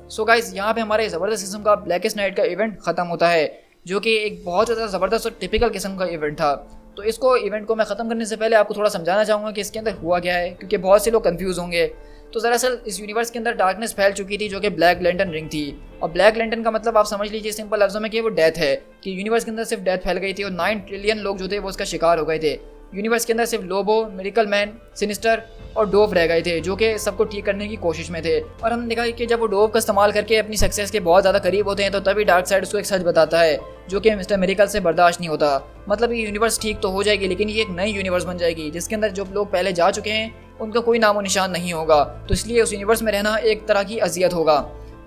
सो गाइस, यहाँ पे हमारे ज़बरदस्त किस्म का ब्लैकेस्ट नाइट का इवेंट ख़त्म होता है, जो कि एक बहुत ज़्यादा ज़बरदस्त और टिपिकल किस्म का इवेंट था। तो इसको इवेंट को मैं ख़त्म करने से पहले आपको थोड़ा समझाना चाहूँगा कि इसके अंदर हुआ क्या है, क्योंकि बहुत से लोग कंफ्यूज होंगे। तो दरअसल इस यूनिवर्स के अंदर डार्कनेस फैल चुकी थी, जो कि ब्लैक लैंटर्न रिंग थी। और ब्लैक लैंटर्न का मतलब आप समझ लीजिए सिंपल लफ्ज़ों में कि वो डेथ है, कि यूनिवर्स के अंदर सिर्फ डेथ फैल गई थी, और 9 ट्रिलियन लोग जो थे वो उसका शिकार हो गए थे। यूनिवर्स के अंदर सिर्फ लोबो, मिरेकल मैन, सिनिस्टर और डोव रह गए थे, जो कि सबको ठीक करने की कोशिश में थे। और हमने देखा कि जब वो डोव का इस्तेमाल करके अपनी सक्सेस के बहुत ज़्यादा करीब होते हैं, तो तभी डार्क साइड उसको एक सच बताता है, जो कि मिस्टर मिरेकल से बर्दाश्त नहीं होता। मतलब ये यूनिवर्स ठीक तो हो जाएगी, लेकिन ये एक नई यूनिवर्स बन जाएगी, जिसके अंदर जो लोग पहले जा चुके हैं उनका कोई नामो निशान नहीं होगा। तो इसलिए उस यूनिवर्स में रहना एक तरह की अजियत होगा।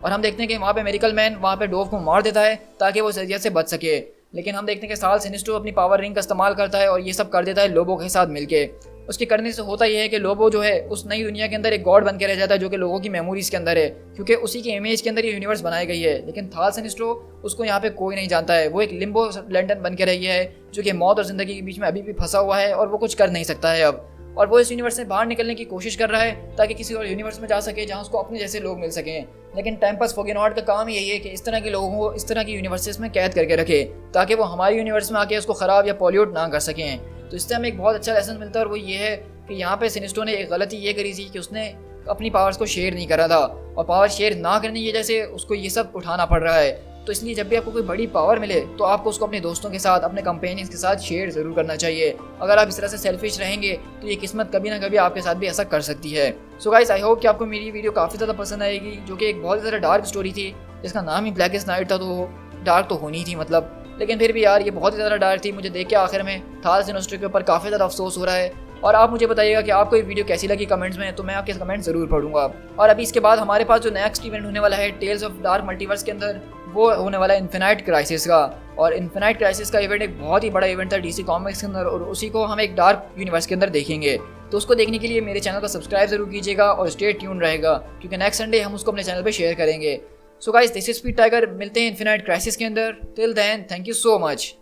और हम देखते हैं कि वहाँ पे मिरेकल मैन वहाँ पे डोव को मार देता है ताकि वो इस अजियत से बच सके। लेकिन हम देखते हैं कि साल सिनिस्ट्रो अपनी पावर रिंग का इस्तेमाल करता है और ये सब कर देता है लोबो के साथ मिलके। उसके करने से होता यह है कि लोबो जो है उस नई दुनिया के अंदर एक गॉड बन के रह जाता है, जो कि लोगों की मेमोरीज के अंदर है, क्योंकि उसी की इमेज के अंदर ये यूनिवर्स बनाई गई है। लेकिन थाल सिनिस्ट्रो उसको यहाँ पे कोई नहीं जानता है, वो एक लिम्बो लैंटर्न बन के रही है, जो कि मौत और ज़िंदगी के बीच में अभी भी फंसा हुआ है, और वो कुछ कर नहीं सकता है अब। और वो इस यूनिवर्स से बाहर निकलने की कोशिश कर रहा है ताकि किसी और यूनिवर्स में जा सके जहाँ उसको अपने जैसे लोग मिल सकें। लेकिन टेम्पस फोगेनॉट का काम यही है कि इस तरह के लोगों को इस तरह की यूनिवर्सिटीज में कैद करके रखे, ताकि वो हमारी यूनिवर्स में आके उसको ख़राब या पॉल्यूट ना कर सकें। तो इससे हमें एक बहुत अच्छा लेसन मिलता है, और वो ये है कि यहाँ पे सिनिस्ट्रो ने एक गलती ये करी थी कि उसने अपनी पावर्स को शेयर नहीं करा था, और पावर शेयर ना करने की वजह से उसको ये सब उठाना पड़ रहा है। तो इसलिए जब भी आपको कोई बड़ी पावर मिले तो आपको उसको अपने दोस्तों के साथ, अपने कंपेनियंस के साथ शेयर ज़रूर करना चाहिए। अगर आप इस तरह से सेल्फिश रहेंगे तो ये किस्मत कभी ना कभी आपके साथ भी ऐसा कर सकती है। सो गाइस, आई होप कि आपको मेरी वीडियो काफ़ी ज़्यादा पसंद आएगी, जो कि एक बहुत ज़्यादा डार्क स्टोरी थी, जिसका नाम ही ब्लैकेस्ट नाइट था। तो डार्क तो होनी थी मतलब, लेकिन फिर भी यार ये बहुत ही ज़्यादा डार्क थी। मुझे देख के आखिर में थाल सिनिस्ट्रो के ऊपर काफ़ी ज़्यादा अफसोस हो रहा है। और आप मुझे बताइएगा कि आपको ये वीडियो कैसी लगी कमेंट्स में, तो मैं आपके कमेंट्स ज़रूर पढ़ूंगा। और अभी इसके बाद हमारे पास जो नेक्स्ट इवेंट होने वाला है टेल्स ऑफ डार्क मल्टीवर्स के अंदर, वो होने वाला है इन्फिनाइट क्राइसिस का। और इन्फिनाइट क्राइसिस का इवेंट एक बहुत ही बड़ा इवेंट था डीसी कॉमिक्स के अंदर, और उसी को हम एक डार्क यूनिवर्स के अंदर देखेंगे। तो उसको देखने के लिए मेरे चैनल को सब्सक्राइब जरूर कीजिएगा और स्टे ट्यून रहेगा, क्योंकि नेक्स्ट संडे हम उसको अपने चैनल पर शेयर करेंगे। So guys, this is Speed Tiger, मिलते हैं इन्फिनाइट क्राइसिस के अंदर। Till then, thank you so much.